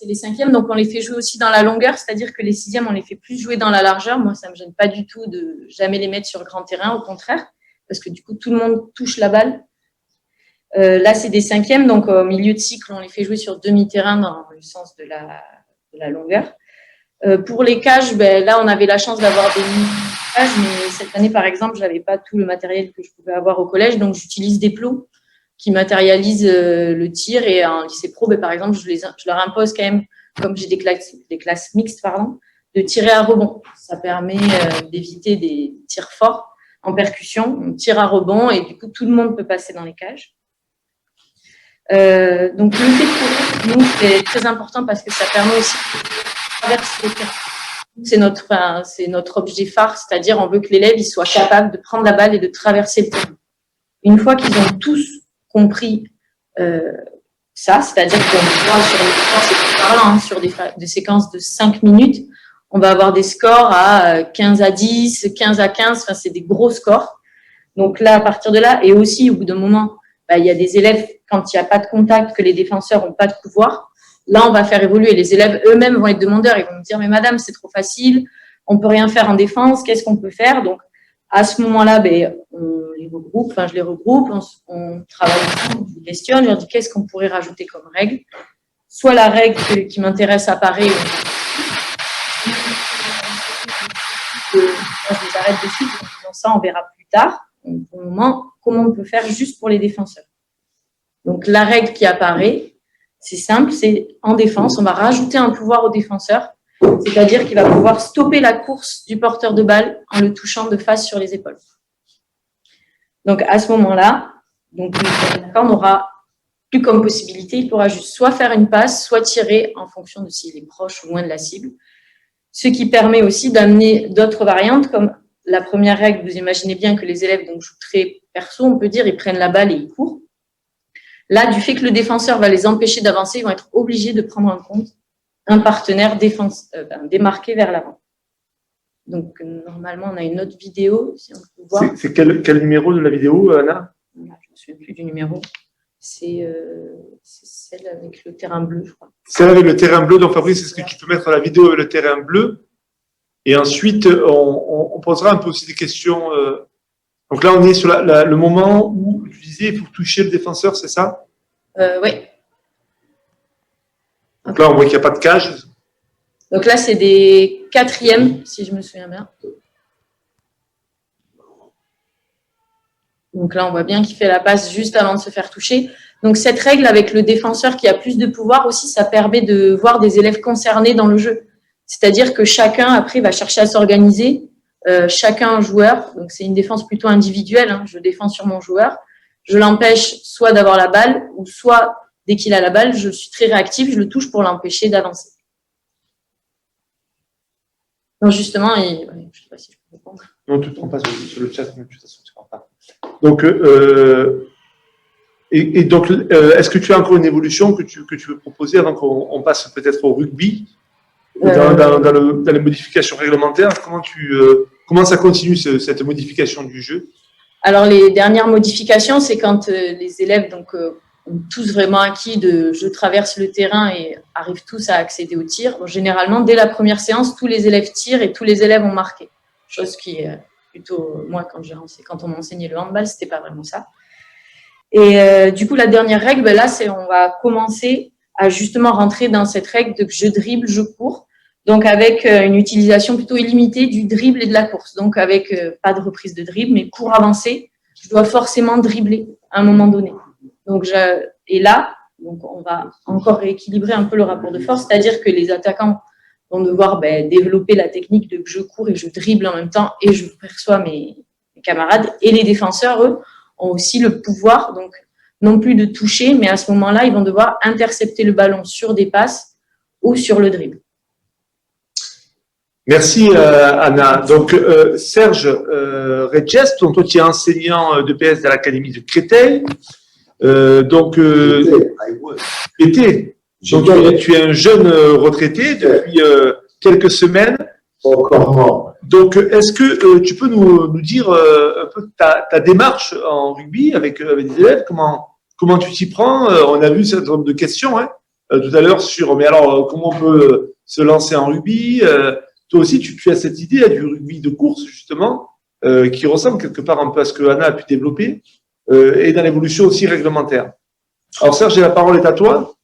S7: Les cinquièmes, donc on les fait jouer aussi dans la longueur, c'est-à-dire que les sixièmes, on les fait plus jouer dans la largeur. Moi, ça ne me gêne pas du tout de jamais les mettre sur le grand terrain, au contraire, parce que du coup, tout le monde touche la balle. Là, c'est des cinquièmes, donc au milieu de cycle, on les fait jouer sur demi-terrain dans le sens de la longueur. Pour les cages, là, on avait la chance d'avoir des cages, mais cette année, par exemple, je n'avais pas tout le matériel que je pouvais avoir au collège, donc j'utilise des plots qui matérialisent le tir. Et en lycée pro, par exemple, je leur impose quand même, comme j'ai des classes mixtes, de tirer à rebond. Ça permet d'éviter des tirs forts en percussion. On tire à rebond et du coup, tout le monde peut passer dans les cages. Donc, le fait de courir, nous, c'est très important parce que ça permet aussi de traverser le terrain. C'est notre objet phare, c'est-à-dire on veut que l'élève soit capable de prendre la balle et de traverser le terrain. Une fois qu'ils ont tous compris ça, c'est-à-dire qu'on voit sur les séquences, sur des séquences de 5 minutes, on va avoir des scores à 15 à 10, 15 à 15, enfin, c'est des gros scores. Donc là, à partir de là, et aussi au bout d'un moment, il y a des élèves, quand il n'y a pas de contact, que les défenseurs n'ont pas de pouvoir, là, on va faire évoluer. Les élèves eux-mêmes vont être demandeurs, ils vont me dire, mais madame, c'est trop facile, on ne peut rien faire en défense, qu'est-ce qu'on peut faire? Donc, à ce moment-là, je les regroupe, on travaille ensemble, je les questionne, je leur dis qu'est-ce qu'on pourrait rajouter comme règle. Soit la règle qui m'intéresse apparaît, je les arrête de suite, donc ça on verra plus tard. Donc, pour le moment, comment on peut faire juste pour les défenseurs. Donc la règle qui apparaît, c'est simple, c'est en défense, on va rajouter un pouvoir au défenseur, c'est-à-dire qu'il va pouvoir stopper la course du porteur de balle en le touchant de face sur les épaules. Donc, à ce moment-là, on n'aura plus comme possibilité, il pourra juste soit faire une passe, soit tirer en fonction de s'il est proche ou loin de la cible. Ce qui permet aussi d'amener d'autres variantes, comme la première règle, vous imaginez bien que les élèves jouent très perso, on peut dire, ils prennent la balle et ils courent. Là, du fait que le défenseur va les empêcher d'avancer, ils vont être obligés de prendre en compte un partenaire démarqué vers l'avant. Donc, normalement, on a une autre vidéo, si on peut voir.
S1: C'est quel numéro de la vidéo, Anna?
S7: Je ne me souviens plus du numéro. C'est celle avec le terrain bleu, je crois.
S1: Celle avec le terrain bleu. Donc, Fabrice, est-ce que tu peux mettre la vidéo avec le terrain bleu? Et ensuite, on posera un peu aussi des questions. Donc là, on est sur le moment où tu disais il faut toucher le défenseur, c'est ça?
S7: Oui.
S1: Donc là, on voit qu'il n'y a pas de cage.
S7: Donc là, c'est des quatrièmes, si je me souviens bien. Donc là, on voit bien qu'il fait la passe juste avant de se faire toucher. Donc cette règle avec le défenseur qui a plus de pouvoir aussi, ça permet de voir des élèves concernés dans le jeu. C'est-à-dire que chacun, après, va chercher à s'organiser. Chacun un joueur. Donc c'est une défense plutôt individuelle. Hein. Je défends sur mon joueur. Je l'empêche soit d'avoir la balle, ou soit, dès qu'il a la balle, je suis très réactif, je le touche pour l'empêcher d'avancer. Donc justement, je ne sais pas si je peux répondre.
S1: Non, tu ne te prends pas sur le chat, mais de toute façon, tu ne prends pas. Donc, donc, est-ce que tu as encore une évolution que tu veux proposer avant qu'on passe peut-être au rugby dans les modifications réglementaires? Comment ça continue cette modification du jeu?
S7: Alors, les dernières modifications, c'est quand les élèves ont tous vraiment acquis je traverse le terrain et arrivent tous à accéder au tir. Donc, généralement, dès la première séance, tous les élèves tirent et tous les élèves ont marqué. Chose qui est plutôt, moi, quand on m'a enseigné le handball, c'était pas vraiment ça. Et du coup, la dernière règle, là, on va commencer à justement rentrer dans cette règle de je dribble, je cours. Donc, avec une utilisation plutôt illimitée du dribble et de la course. Donc, avec pas de reprise de dribble, mais cours avancé, je dois forcément dribbler à un moment donné. Donc, et là, on va encore rééquilibrer un peu le rapport de force, c'est-à-dire que les attaquants vont devoir développer la technique de je cours et je dribble en même temps et je perçois mes camarades. Et les défenseurs, eux, ont aussi le pouvoir, donc non plus de toucher, mais à ce moment-là, ils vont devoir intercepter le ballon sur des passes ou sur le dribble.
S1: Merci Anna. Donc Serge Regest, toi tu es enseignant de PS à l'Académie de Créteil. Donc tu es un jeune retraité depuis quelques semaines.
S8: Encore mort.
S1: Donc est-ce que tu peux nous dire un peu ta démarche en rugby avec des élèves, comment tu t'y prends? On a vu un certain nombre de questions tout à l'heure sur mais alors comment on peut se lancer en rugby? Toi aussi, tu as cette idée du rugby de course, justement, qui ressemble quelque part un peu à ce que Anna a pu développer, et dans l'évolution aussi réglementaire. Alors Serge, la parole est à toi.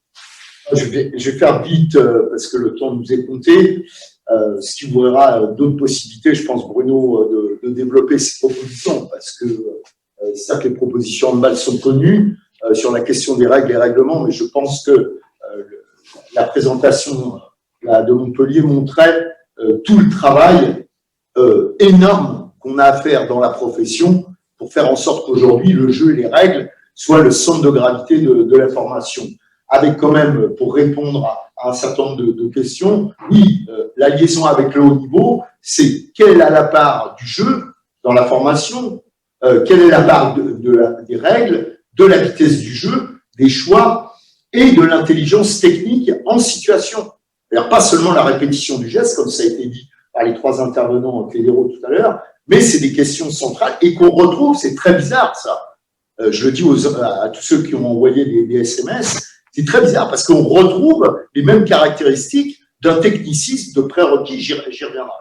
S8: Je vais faire vite, parce que le temps nous est compté, ce qui ouvrira d'autres possibilités, je pense, Bruno, de développer ces propositions, parce que c'est ça que les propositions de balle sont connues, sur la question des règles et règlements, mais je pense que la présentation de Montpellier montrait tout le travail énorme qu'on a à faire dans la profession pour faire en sorte qu'aujourd'hui, le jeu et les règles soient le centre de gravité de l'information. Avec quand même, pour répondre à un certain nombre de questions, oui, la liaison avec le haut niveau, c'est quelle est la part du jeu dans la formation, quelle est la part des règles, de la vitesse du jeu, des choix et de l'intelligence technique en situation. C'est-à-dire pas seulement la répétition du geste, comme ça a été dit par les trois intervenants fédéraux tout à l'heure, mais c'est des questions centrales et qu'on retrouve, c'est très bizarre ça. Je le dis à tous ceux qui ont envoyé des SMS, c'est très bizarre parce qu'on retrouve les mêmes caractéristiques d'un technicisme de prérequis, j'y reviendrai.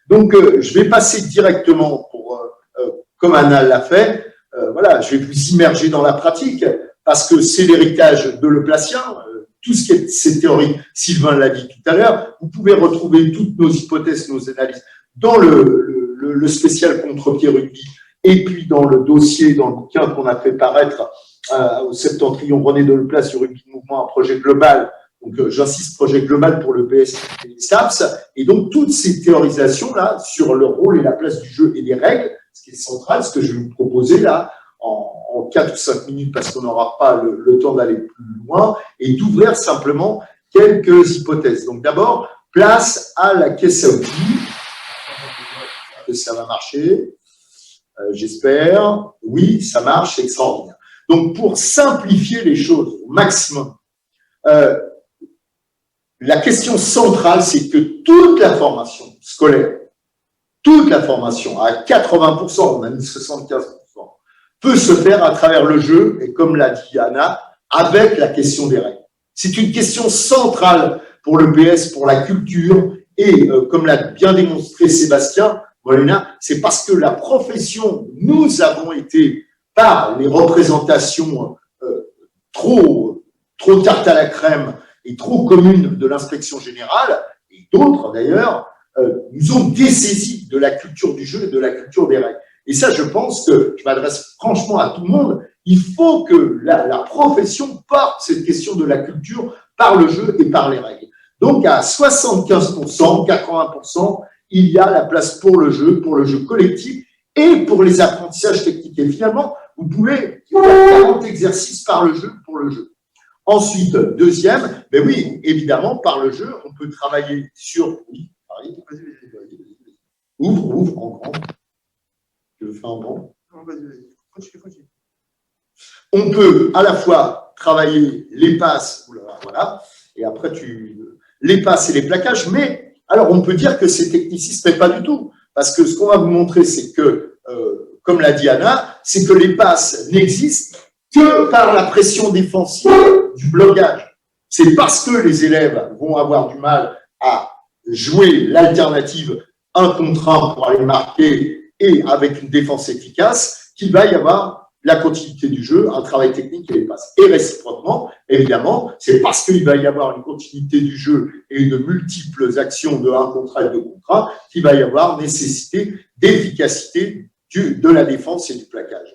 S8: Donc, je vais passer directement comme Anna l'a fait, voilà, je vais vous immerger dans la pratique parce que c'est l'héritage de Leplatien. Tout ce qui est ces théories, Sylvain l'a dit tout à l'heure, vous pouvez retrouver toutes nos hypothèses, nos analyses dans le spécial contre-pied rugby et puis dans le dossier, dans le bouquin qu'on a fait paraître au septentrion René Deleplace sur rugby de mouvement, un projet global. Donc, j'insiste, projet global pour le PS et les STAPS. Et donc, toutes ces théorisations-là sur le rôle et la place du jeu et des règles, ce qui est central, ce que je vais vous proposer là, en 4 ou 5 minutes parce qu'on n'aura pas le temps d'aller plus loin et d'ouvrir simplement quelques hypothèses. Donc d'abord, place à la caisse à outils. Que ça va marcher. J'espère. Oui, ça marche, c'est extraordinaire. Donc pour simplifier les choses au maximum, la question centrale, c'est que toute la formation scolaire, toute la formation, à 80%, on a mis 75%, peut se faire à travers le jeu, et comme l'a dit Anna, avec la question des règles. C'est une question centrale pour le PS, pour la culture, et comme l'a bien démontré Sébastien Molina, c'est parce que la profession, nous avons été, par les représentations trop tarte à la crème et trop communes de l'inspection générale, et d'autres d'ailleurs, nous ont dessaisi de la culture du jeu et de la culture des règles. Et ça, je pense que, je m'adresse franchement à tout le monde, il faut que la profession porte cette question de la culture par le jeu et par les règles. Donc, à 75%, 80%, il y a la place pour le jeu collectif et pour les apprentissages techniques. Et finalement, vous pouvez faire 40 exercices par le jeu pour le jeu. Ensuite, deuxième, ben oui, évidemment, par le jeu, on peut travailler sur… Oui, ouvre, en grand. Je le fais en grand. On peut à la fois travailler les passes, voilà, et après les passes et les plaquages, mais alors on peut dire que c'est techniciste, mais pas du tout, parce que ce qu'on va vous montrer, c'est que, comme l'a dit Anna, c'est que les passes n'existent que par la pression défensive du blocage. C'est parce que les élèves vont avoir du mal à jouer l'alternative 1 contre 1 pour aller marquer et avec une défense efficace qu'il va y avoir la continuité du jeu, un travail technique et les passes. Et réciproquement, évidemment, c'est parce qu'il va y avoir une continuité du jeu et de multiples actions de 1 contre 1 et 2 contre 1 qu'il va y avoir nécessité d'efficacité de la défense et du plaquage.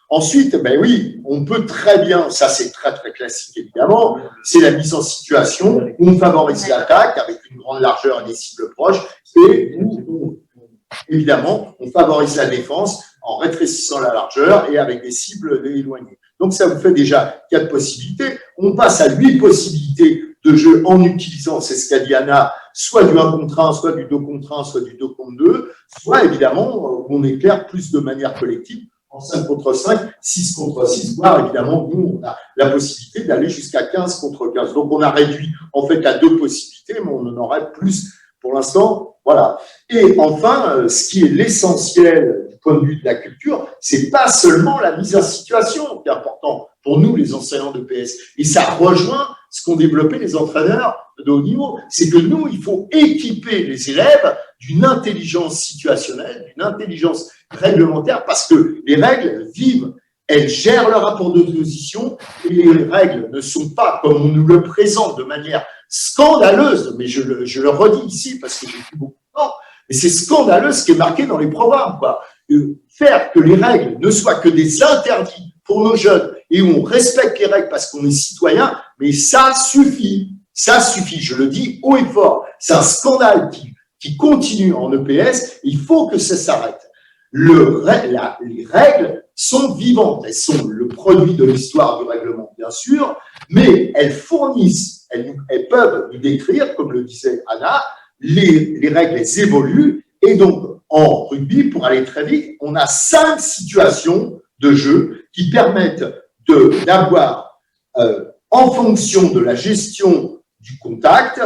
S8: Ensuite, ben oui, on peut très bien, ça c'est très très classique évidemment, c'est la mise en situation où on favorise l'attaque avec une grande largeur et des cibles proches et où, évidemment, on favorise la défense en rétrécissant la largeur et avec des cibles éloignées. Donc ça vous fait déjà 4 possibilités. On passe à 8 possibilités de jeu en utilisant, c'est ce qu'a dit Anna, soit du 1 contre 1, soit du 2 contre 1, soit du 2 contre 2, soit évidemment, on éclaire plus de manière collective, en 5 contre 5, 6 contre 6, voire évidemment, nous, on a la possibilité d'aller jusqu'à 15 contre 15. Donc, on a réduit en fait à 2 possibilités, mais on en aurait plus pour l'instant. Voilà. Et enfin, ce qui est l'essentiel du point de vue de la culture, c'est pas seulement la mise en situation qui est important pour nous, les enseignants de PS. Et ça rejoint ce qu'ont développé les entraîneurs de haut niveau. C'est que nous, il faut équiper les élèves d'une intelligence situationnelle, d'une intelligence réglementaire, parce que les règles vivent, elles gèrent le rapport d'opposition, et les règles ne sont pas, comme on nous le présente de manière scandaleuse, mais je le redis ici parce que j'ai plus beaucoup de temps, mais c'est scandaleux ce qui est marqué dans les programmes, quoi. Faire que les règles ne soient que des interdits pour nos jeunes et où on respecte les règles parce qu'on est citoyen, mais ça suffit, je le dis haut et fort, c'est un scandale qui continue en EPS, il faut que ça s'arrête. Les règles sont vivantes, elles sont le produit de l'histoire du règlement, bien sûr, mais elles fournissent, elles peuvent nous décrire, comme le disait Anna, les règles, elles évoluent, et donc en rugby, pour aller très vite, on a 5 situations de jeu qui permettent d'avoir, en fonction de la gestion du contact,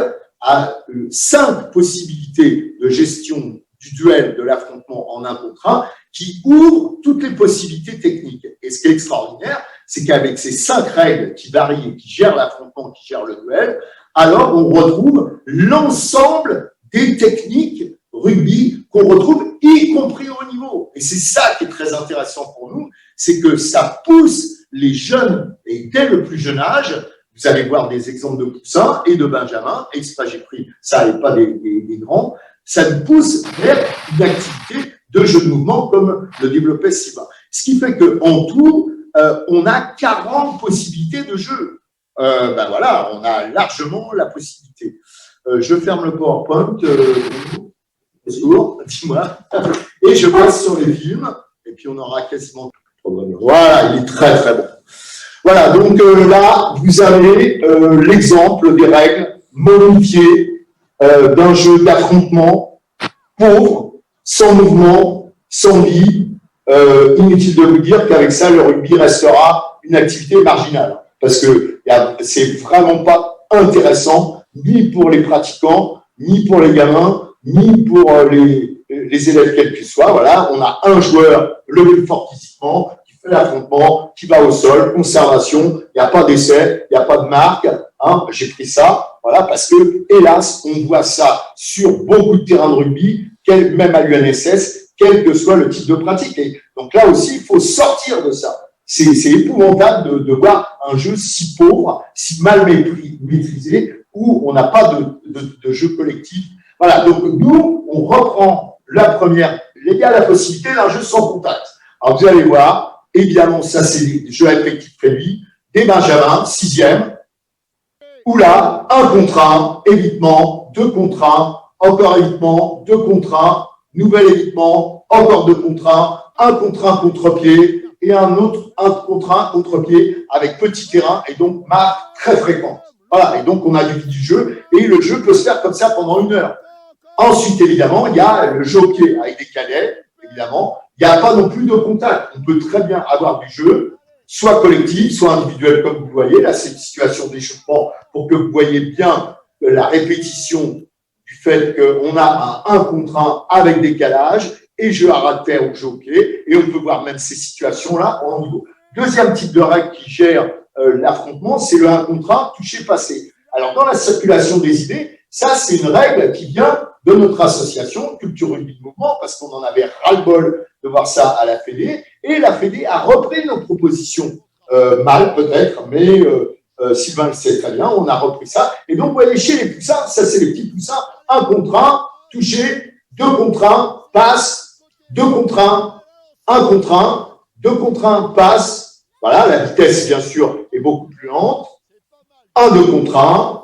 S8: 5 possibilités de gestion du duel, de l'affrontement en 1 contre 1, qui ouvrent toutes les possibilités techniques. Et ce qui est extraordinaire, c'est qu'avec ces 5 règles qui varient et qui gèrent l'affrontement, qui gèrent le duel, alors on retrouve l'ensemble des techniques rugby qu'on retrouve, y compris au haut niveau. Et c'est ça qui est très intéressant pour nous, c'est que ça pousse les jeunes, et dès le plus jeune âge, vous allez voir des exemples de Poussin et de Benjamin, exprès j'ai pris ça et pas des grands, ça nous pousse vers une activité de jeu de mouvement comme le développait Sylvain. Ce qui fait qu'en tout, on a 40 possibilités de jeu. Ben voilà, on a largement la possibilité. Je ferme le PowerPoint, dis-moi, et je passe sur les films, et puis on aura quasiment tout le programme. Voilà, il est très très bon. Voilà, donc là, vous avez l'exemple des règles modifiées d'un jeu d'affrontement pauvre, sans mouvement, sans vie. Inutile de vous dire qu'avec ça, le rugby restera une activité marginale. Parce que c'est vraiment pas intéressant, ni pour les pratiquants, ni pour les gamins, ni pour les élèves quels qu'ils soient. Voilà, on a un joueur le plus fort physiquement, qui fait l'affrontement, qui va au sol, conservation, il n'y a pas d'essai, il n'y a pas de marque, hein, j'ai pris ça, voilà, parce que, hélas, on voit ça sur beaucoup de terrains de rugby, même à l'UNSS, quel que soit le type de pratique. Et donc là aussi, il faut sortir de ça. C'est épouvantable de voir un jeu si pauvre, si mal maîtrisé, où on n'a pas de jeu collectif. Voilà, donc nous, on reprend la première, il y a la possibilité d'un jeu sans contact. Alors vous allez voir, évidemment, ça c'est des jeux à effectif réduit, des benjamins, 6e, où là, 1 contre 1, évitement, 2 contre 1, encore évitement, 2 contre 1, nouvel évitement, encore 2 contre 1 contre 1 contre-pied, et un autre 1 contre 1 contre-pied avec petit terrain et donc marque très fréquente. Voilà, et donc on a du jeu, et le jeu peut se faire comme ça pendant 1 heure. Ensuite, évidemment, il y a le jeu au pied avec des cadets, évidemment. Il n'y a pas non plus de contact. On peut très bien avoir du jeu, soit collectif, soit individuel, comme vous voyez. Là, c'est une situation d'échauffement pour que vous voyez bien la répétition du fait qu'on a un 1 contre 1 avec décalage et jeu à ras de terre ou jeu au pied. Et on peut voir même ces situations-là en niveau. Deuxième type de règle qui gère l'affrontement, c'est le 1 contre 1 touché-passé. Alors, dans la circulation des idées, ça, c'est une règle qui vient de notre association Culture Rugby de Mouvement, parce qu'on en avait ras-le-bol de voir ça à la Fédé, et la Fédé a repris nos propositions, mal peut-être, mais Sylvain le sait très bien, on a repris ça, et donc vous voyez chez les poussins, ça c'est les petits poussins, 1 contre 1, touché, 2 contre 1, passe, 2 contre 1, 1 contre 1, 2 contre 1, passe, voilà, la vitesse bien sûr est beaucoup plus lente, 1, 2 contre 1,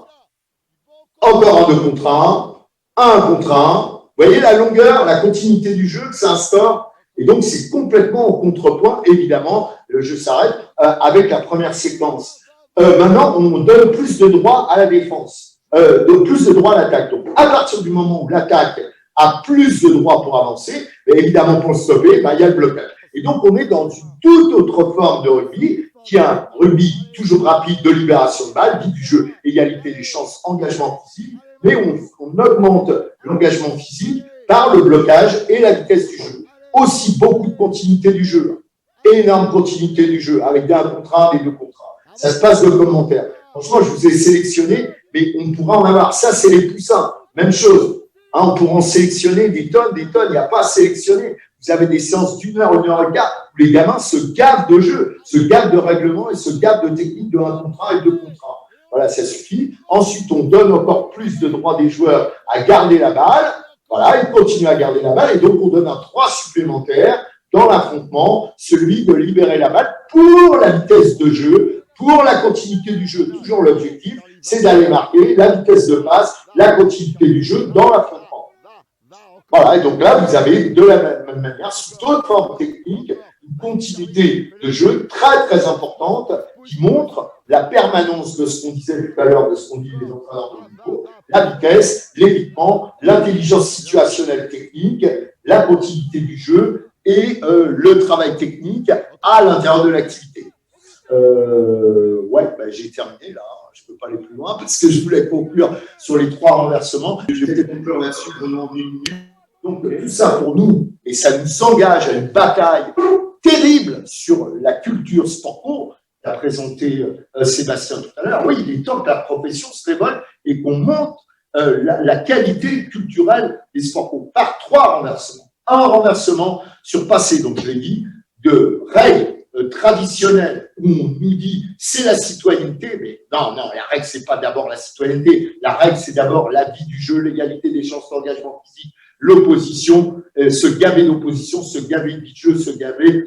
S8: encore 1, 2 contre 1, 1 contre 1. Vous voyez la longueur, la continuité du jeu que ça instaure. Et donc, c'est complètement au contrepoint. Évidemment, le jeu s'arrête avec la première séquence. Maintenant, on donne plus de droits à la défense, plus de droits à l'attaque. Donc, à partir du moment où l'attaque a plus de droits pour avancer, évidemment, pour le stopper, il y a le blocage. Et donc, on est dans une toute autre forme de rugby, qui est un rugby toujours rapide de libération de balles, dit du jeu, égalité des chances, engagement physique, mais on augmente l'engagement physique par le blocage et la vitesse du jeu. Aussi beaucoup de continuité du jeu, énorme continuité du jeu, avec des 1 contre 1, des 2 contre 1. Ça se passe de commentaires. Franchement, je vous ai sélectionné, mais on pourra en avoir. Ça, c'est les poussins. Même chose. Hein, on pourra en sélectionner des tonnes, il n'y a pas à sélectionner. Vous avez des séances d'1 heure, 1 heure et quart, où les gamins se gavent de jeu, se gavent de règlements et se gavent de techniques de 1 contre 1 et 2 contre 1. Voilà, ça suffit. Ensuite, on donne encore plus de droits des joueurs à garder la balle. Voilà, ils continuent à garder la balle et donc on donne un 3 supplémentaire dans l'affrontement, celui de libérer la balle pour la vitesse de jeu, pour la continuité du jeu. Toujours l'objectif, c'est d'aller marquer la vitesse de passe, la continuité du jeu dans l'affrontement. Voilà, et donc là, vous avez de la même manière, sous d'autres formes techniques, une continuité de jeu très, très importante qui montre la permanence de ce qu'on disait tout à l'heure, de ce qu'on dit les entraîneurs de niveau, la vitesse, l'évitement, l'intelligence situationnelle technique, la continuité du jeu et le travail technique à l'intérieur de l'activité. J'ai terminé là, je ne peux pas aller plus loin parce que je voulais conclure sur les 3 renversements. Je vais conclure là-dessus pendant 1 minute. Donc, tout ça pour nous, et ça nous engage à une bataille terrible sur la culture sport-co, qu'a présenté Sébastien tout à l'heure. Oui, il est temps que la profession se révolte et qu'on monte la qualité culturelle des sports-co par 3 renversements. Un renversement sur passé, donc je l'ai dit, de règles traditionnelles où on nous dit c'est la citoyenneté, mais non, la règle, c'est pas d'abord la citoyenneté. La règle, c'est d'abord la vie du jeu, l'égalité des chances d'engagement physique, l'opposition, se gaver d'opposition, se gaver de jeu, se gaver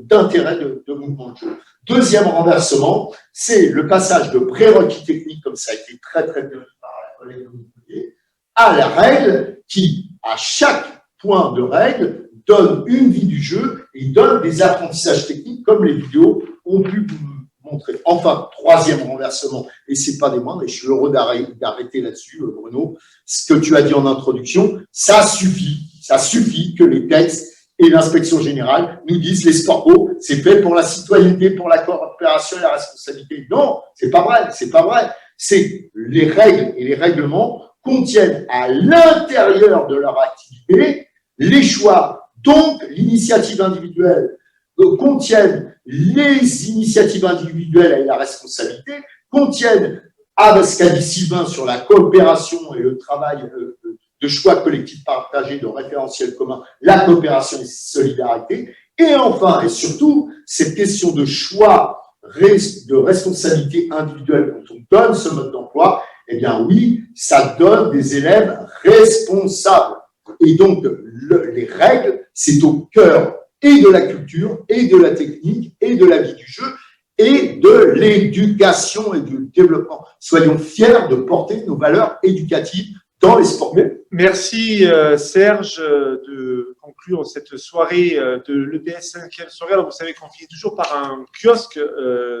S8: d'intérêt de mouvement de jeu. Deuxième renversement, c'est le passage de prérequis techniques, comme ça a été très très bien dit par la collègue Olivier, à la règle qui, à chaque point de règle, donne une vie du jeu et donne des apprentissages techniques comme les vidéos ont pu vous montrer. Enfin, troisième renversement, et c'est pas des moindres, et je suis heureux d'arrêter là-dessus, Bruno, ce que tu as dit en introduction, ça suffit que les textes et l'inspection générale nous disent les sports-co, c'est fait pour la citoyenneté, pour la coopération et la responsabilité. Non, c'est pas vrai. C'est les règles et les règlements contiennent à l'intérieur de leur activité les choix, donc l'initiative individuelle contiennent les initiatives individuelles et la responsabilité, contiennent ce qu'a dit Sylvain sur la coopération et le travail de choix collectifs partagés, de référentiels communs, la coopération et solidarité, et enfin et surtout, cette question de choix, de responsabilité individuelle quand on donne ce mode d'emploi, eh bien oui, ça donne des élèves responsables. Et donc, les règles, c'est au cœur et de la culture, et de la technique, et de la vie du jeu, et de l'éducation et du développement. Soyons fiers de porter nos valeurs éducatives dans les sports.
S1: Merci Serge de conclure cette soirée de l'EPS 5e soirée. Alors vous savez qu'on finit toujours par un kiosque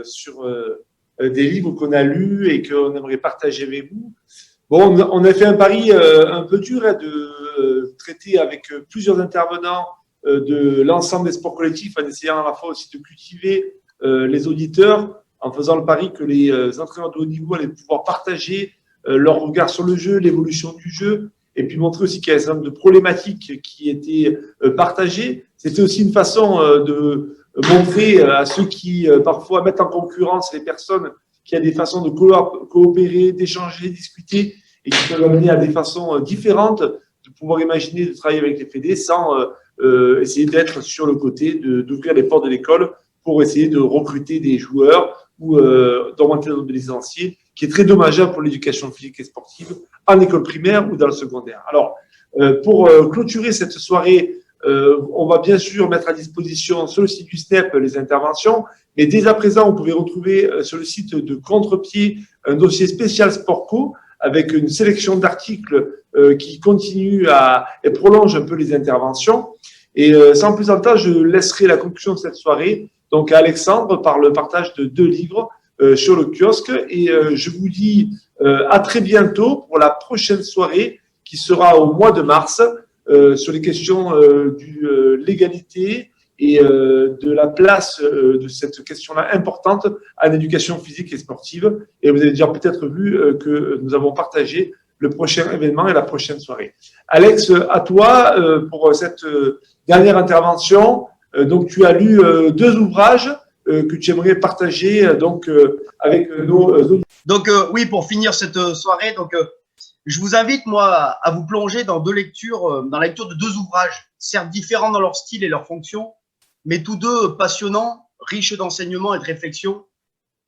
S1: sur des livres qu'on a lus et qu'on aimerait partager avec vous. Bon, on a fait un pari un peu dur de traiter avec plusieurs intervenants de l'ensemble des sports collectifs en essayant à la fois aussi de cultiver les auditeurs en faisant le pari que les entraîneurs de haut niveau allaient pouvoir partager leur regard sur le jeu, l'évolution du jeu, et puis montrer aussi qu'il y a un certain nombre de problématiques qui étaient partagées. C'était aussi une façon de montrer à ceux qui parfois mettent en concurrence les personnes qu'il y a des façons de coopérer, d'échanger, discuter, et qui peuvent amener à des façons différentes de pouvoir imaginer de travailler avec les fédés sans essayer d'être sur le côté, d'ouvrir les portes de l'école pour essayer de recruter des joueurs ou d'augmenter le nombre de licenciés, qui est très dommageable pour l'éducation physique et sportive en école primaire ou dans le secondaire. Alors, pour clôturer cette soirée, on va bien sûr mettre à disposition sur le site du SNEP les interventions, mais dès à présent, vous pouvez retrouver sur le site de Contre-Pied un dossier spécial Sportco avec une sélection d'articles qui continue et prolonge un peu les interventions. Et sans plus attendre, je laisserai la conclusion de cette soirée donc à Alexandre par le partage de 2 livres sur le kiosque. Et je vous dis à très bientôt pour la prochaine soirée qui sera au mois de mars sur les questions de l'égalité et de la place de cette question-là importante en éducation physique et sportive. Et vous avez déjà peut-être vu que nous avons partagé le prochain événement et la prochaine soirée. Alex, à toi pour cette dernière intervention. Donc, tu as lu 2 ouvrages que tu aimerais partager avec nos auditeurs.
S9: Donc, oui, pour finir cette soirée, je vous invite, moi, à vous plonger dans 2 lectures, dans la lecture de 2 ouvrages, certes différents dans leur style et leur fonction, mais tous 2 passionnants, riches d'enseignements et de réflexion,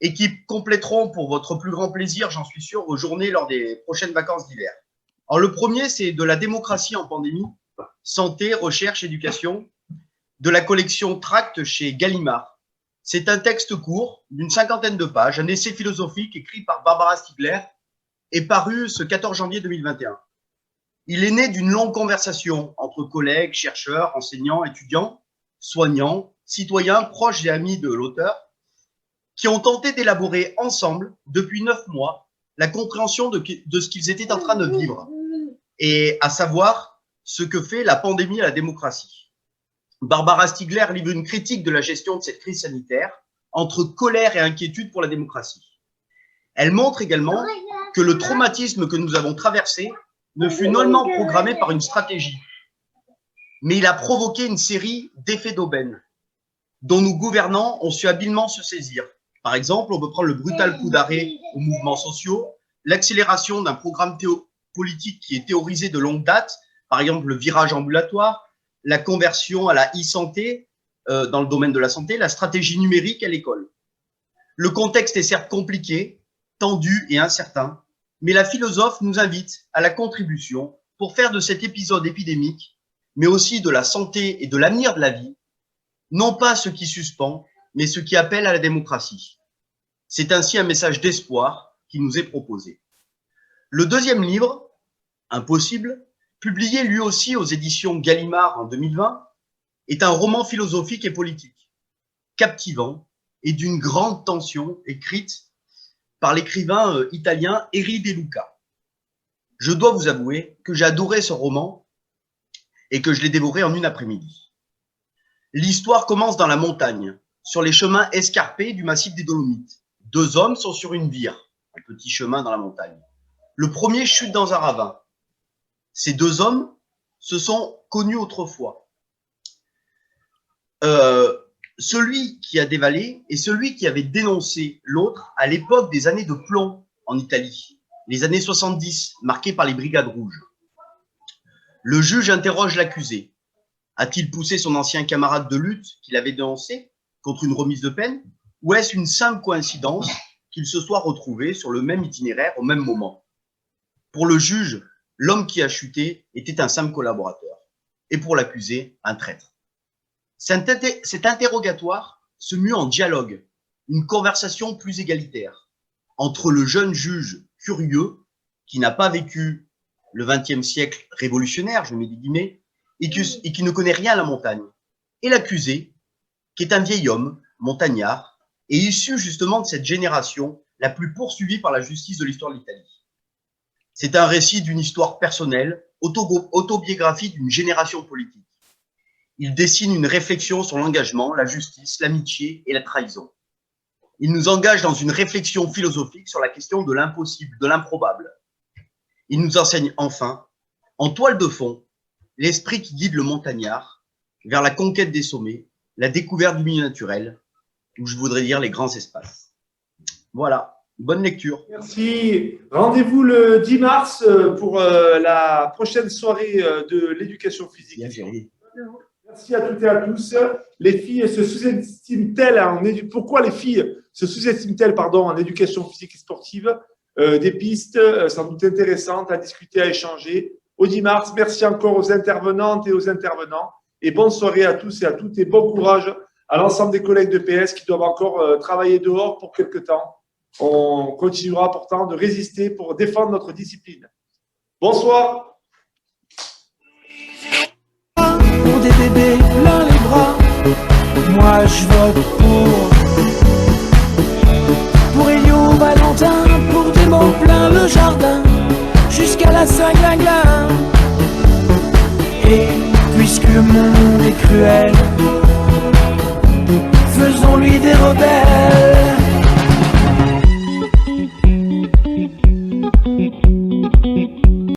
S9: et qui compléteront pour votre plus grand plaisir, j'en suis sûr, vos journées lors des prochaines vacances d'hiver. Alors, le premier, c'est de la démocratie en pandémie, santé, recherche, éducation, de la collection Tract chez Gallimard. C'est un texte court, d'une 50aine de pages, un essai philosophique écrit par Barbara Stiegler et paru ce 14 janvier 2021. Il est né d'une longue conversation entre collègues, chercheurs, enseignants, étudiants, soignants, citoyens, proches et amis de l'auteur, qui ont tenté d'élaborer ensemble, depuis 9 mois, la compréhension de ce qu'ils étaient en train de vivre, et à savoir ce que fait la pandémie à la démocratie. Barbara Stiegler livre une critique de la gestion de cette crise sanitaire entre colère et inquiétude pour la démocratie. Elle montre également que le traumatisme que nous avons traversé ne fut nullement programmé par une stratégie, mais il a provoqué une série d'effets d'aubaine dont nos gouvernants ont su habilement se saisir. Par exemple, on peut prendre le brutal coup d'arrêt aux mouvements sociaux, l'accélération d'un programme politique qui est théorisé de longue date, par exemple le virage ambulatoire, la conversion à la e-santé dans le domaine de la santé, la stratégie numérique à l'école. Le contexte est certes compliqué, tendu et incertain, mais la philosophe nous invite à la contribution pour faire de cet épisode épidémique, mais aussi de la santé et de l'avenir de la vie, non pas ce qui suspend, mais ce qui appelle à la démocratie. C'est ainsi un message d'espoir qui nous est proposé. Le deuxième livre, Impossible, publié lui aussi aux éditions Gallimard en 2020, est un roman philosophique et politique, captivant et d'une grande tension, écrite par l'écrivain italien Eri De Luca. Je dois vous avouer que j'ai adoré ce roman et que je l'ai dévoré en une après-midi. L'histoire commence dans la montagne, sur les chemins escarpés du massif des Dolomites. 2 hommes sont sur une vire, un petit chemin dans la montagne. Le premier chute dans un ravin. Ces 2 hommes se sont connus autrefois. celui qui a dévalé est celui qui avait dénoncé l'autre à l'époque des années de plomb en Italie, les années 70, marquées par les brigades rouges. Le juge interroge l'accusé. A-t-il poussé son ancien camarade de lutte qu'il avait dénoncé contre une remise de peine, ou est-ce une simple coïncidence qu'il se soit retrouvé sur le même itinéraire au même moment? Pour le juge, l'homme qui a chuté était un simple collaborateur, et pour l'accusé, un traître. Cet interrogatoire se mue en dialogue, une conversation plus égalitaire, entre le jeune juge curieux, qui n'a pas vécu le XXe siècle révolutionnaire, je mets des guillemets, et qui ne connaît rien à la montagne, et l'accusé, qui est un vieil homme, montagnard, et issu justement de cette génération la plus poursuivie par la justice de l'histoire de l'Italie. C'est un récit d'une histoire personnelle, autobiographie d'une génération politique. Il dessine une réflexion sur l'engagement, la justice, l'amitié et la trahison. Il nous engage dans une réflexion philosophique sur la question de l'impossible, de l'improbable. Il nous enseigne enfin, en toile de fond, l'esprit qui guide le montagnard vers la conquête des sommets, la découverte du milieu naturel, ou je voudrais dire les grands espaces. Voilà, bonne lecture.
S1: Merci. Rendez-vous le 10 mars pour la prochaine soirée de l'éducation physique. Merci à toutes et à tous. Les filles se sous-estiment-elles pourquoi les filles se sous-estiment-elles en éducation physique et sportive? Des pistes sans doute intéressantes à discuter, à échanger. Au 10 mars, merci encore aux intervenantes et aux intervenants. Et bonne soirée à tous et à toutes. Et bon courage à l'ensemble des collègues de PS qui doivent encore travailler dehors pour quelque temps. On continuera pourtant de résister pour défendre notre discipline. Bonsoir.
S10: Pour des bébés plein les bras, moi je vote pour Elio Valentin, pour des mots plein le jardin, jusqu'à la Saint-Glinglin. Et puisque le monde est cruel, faisons-lui des rebelles.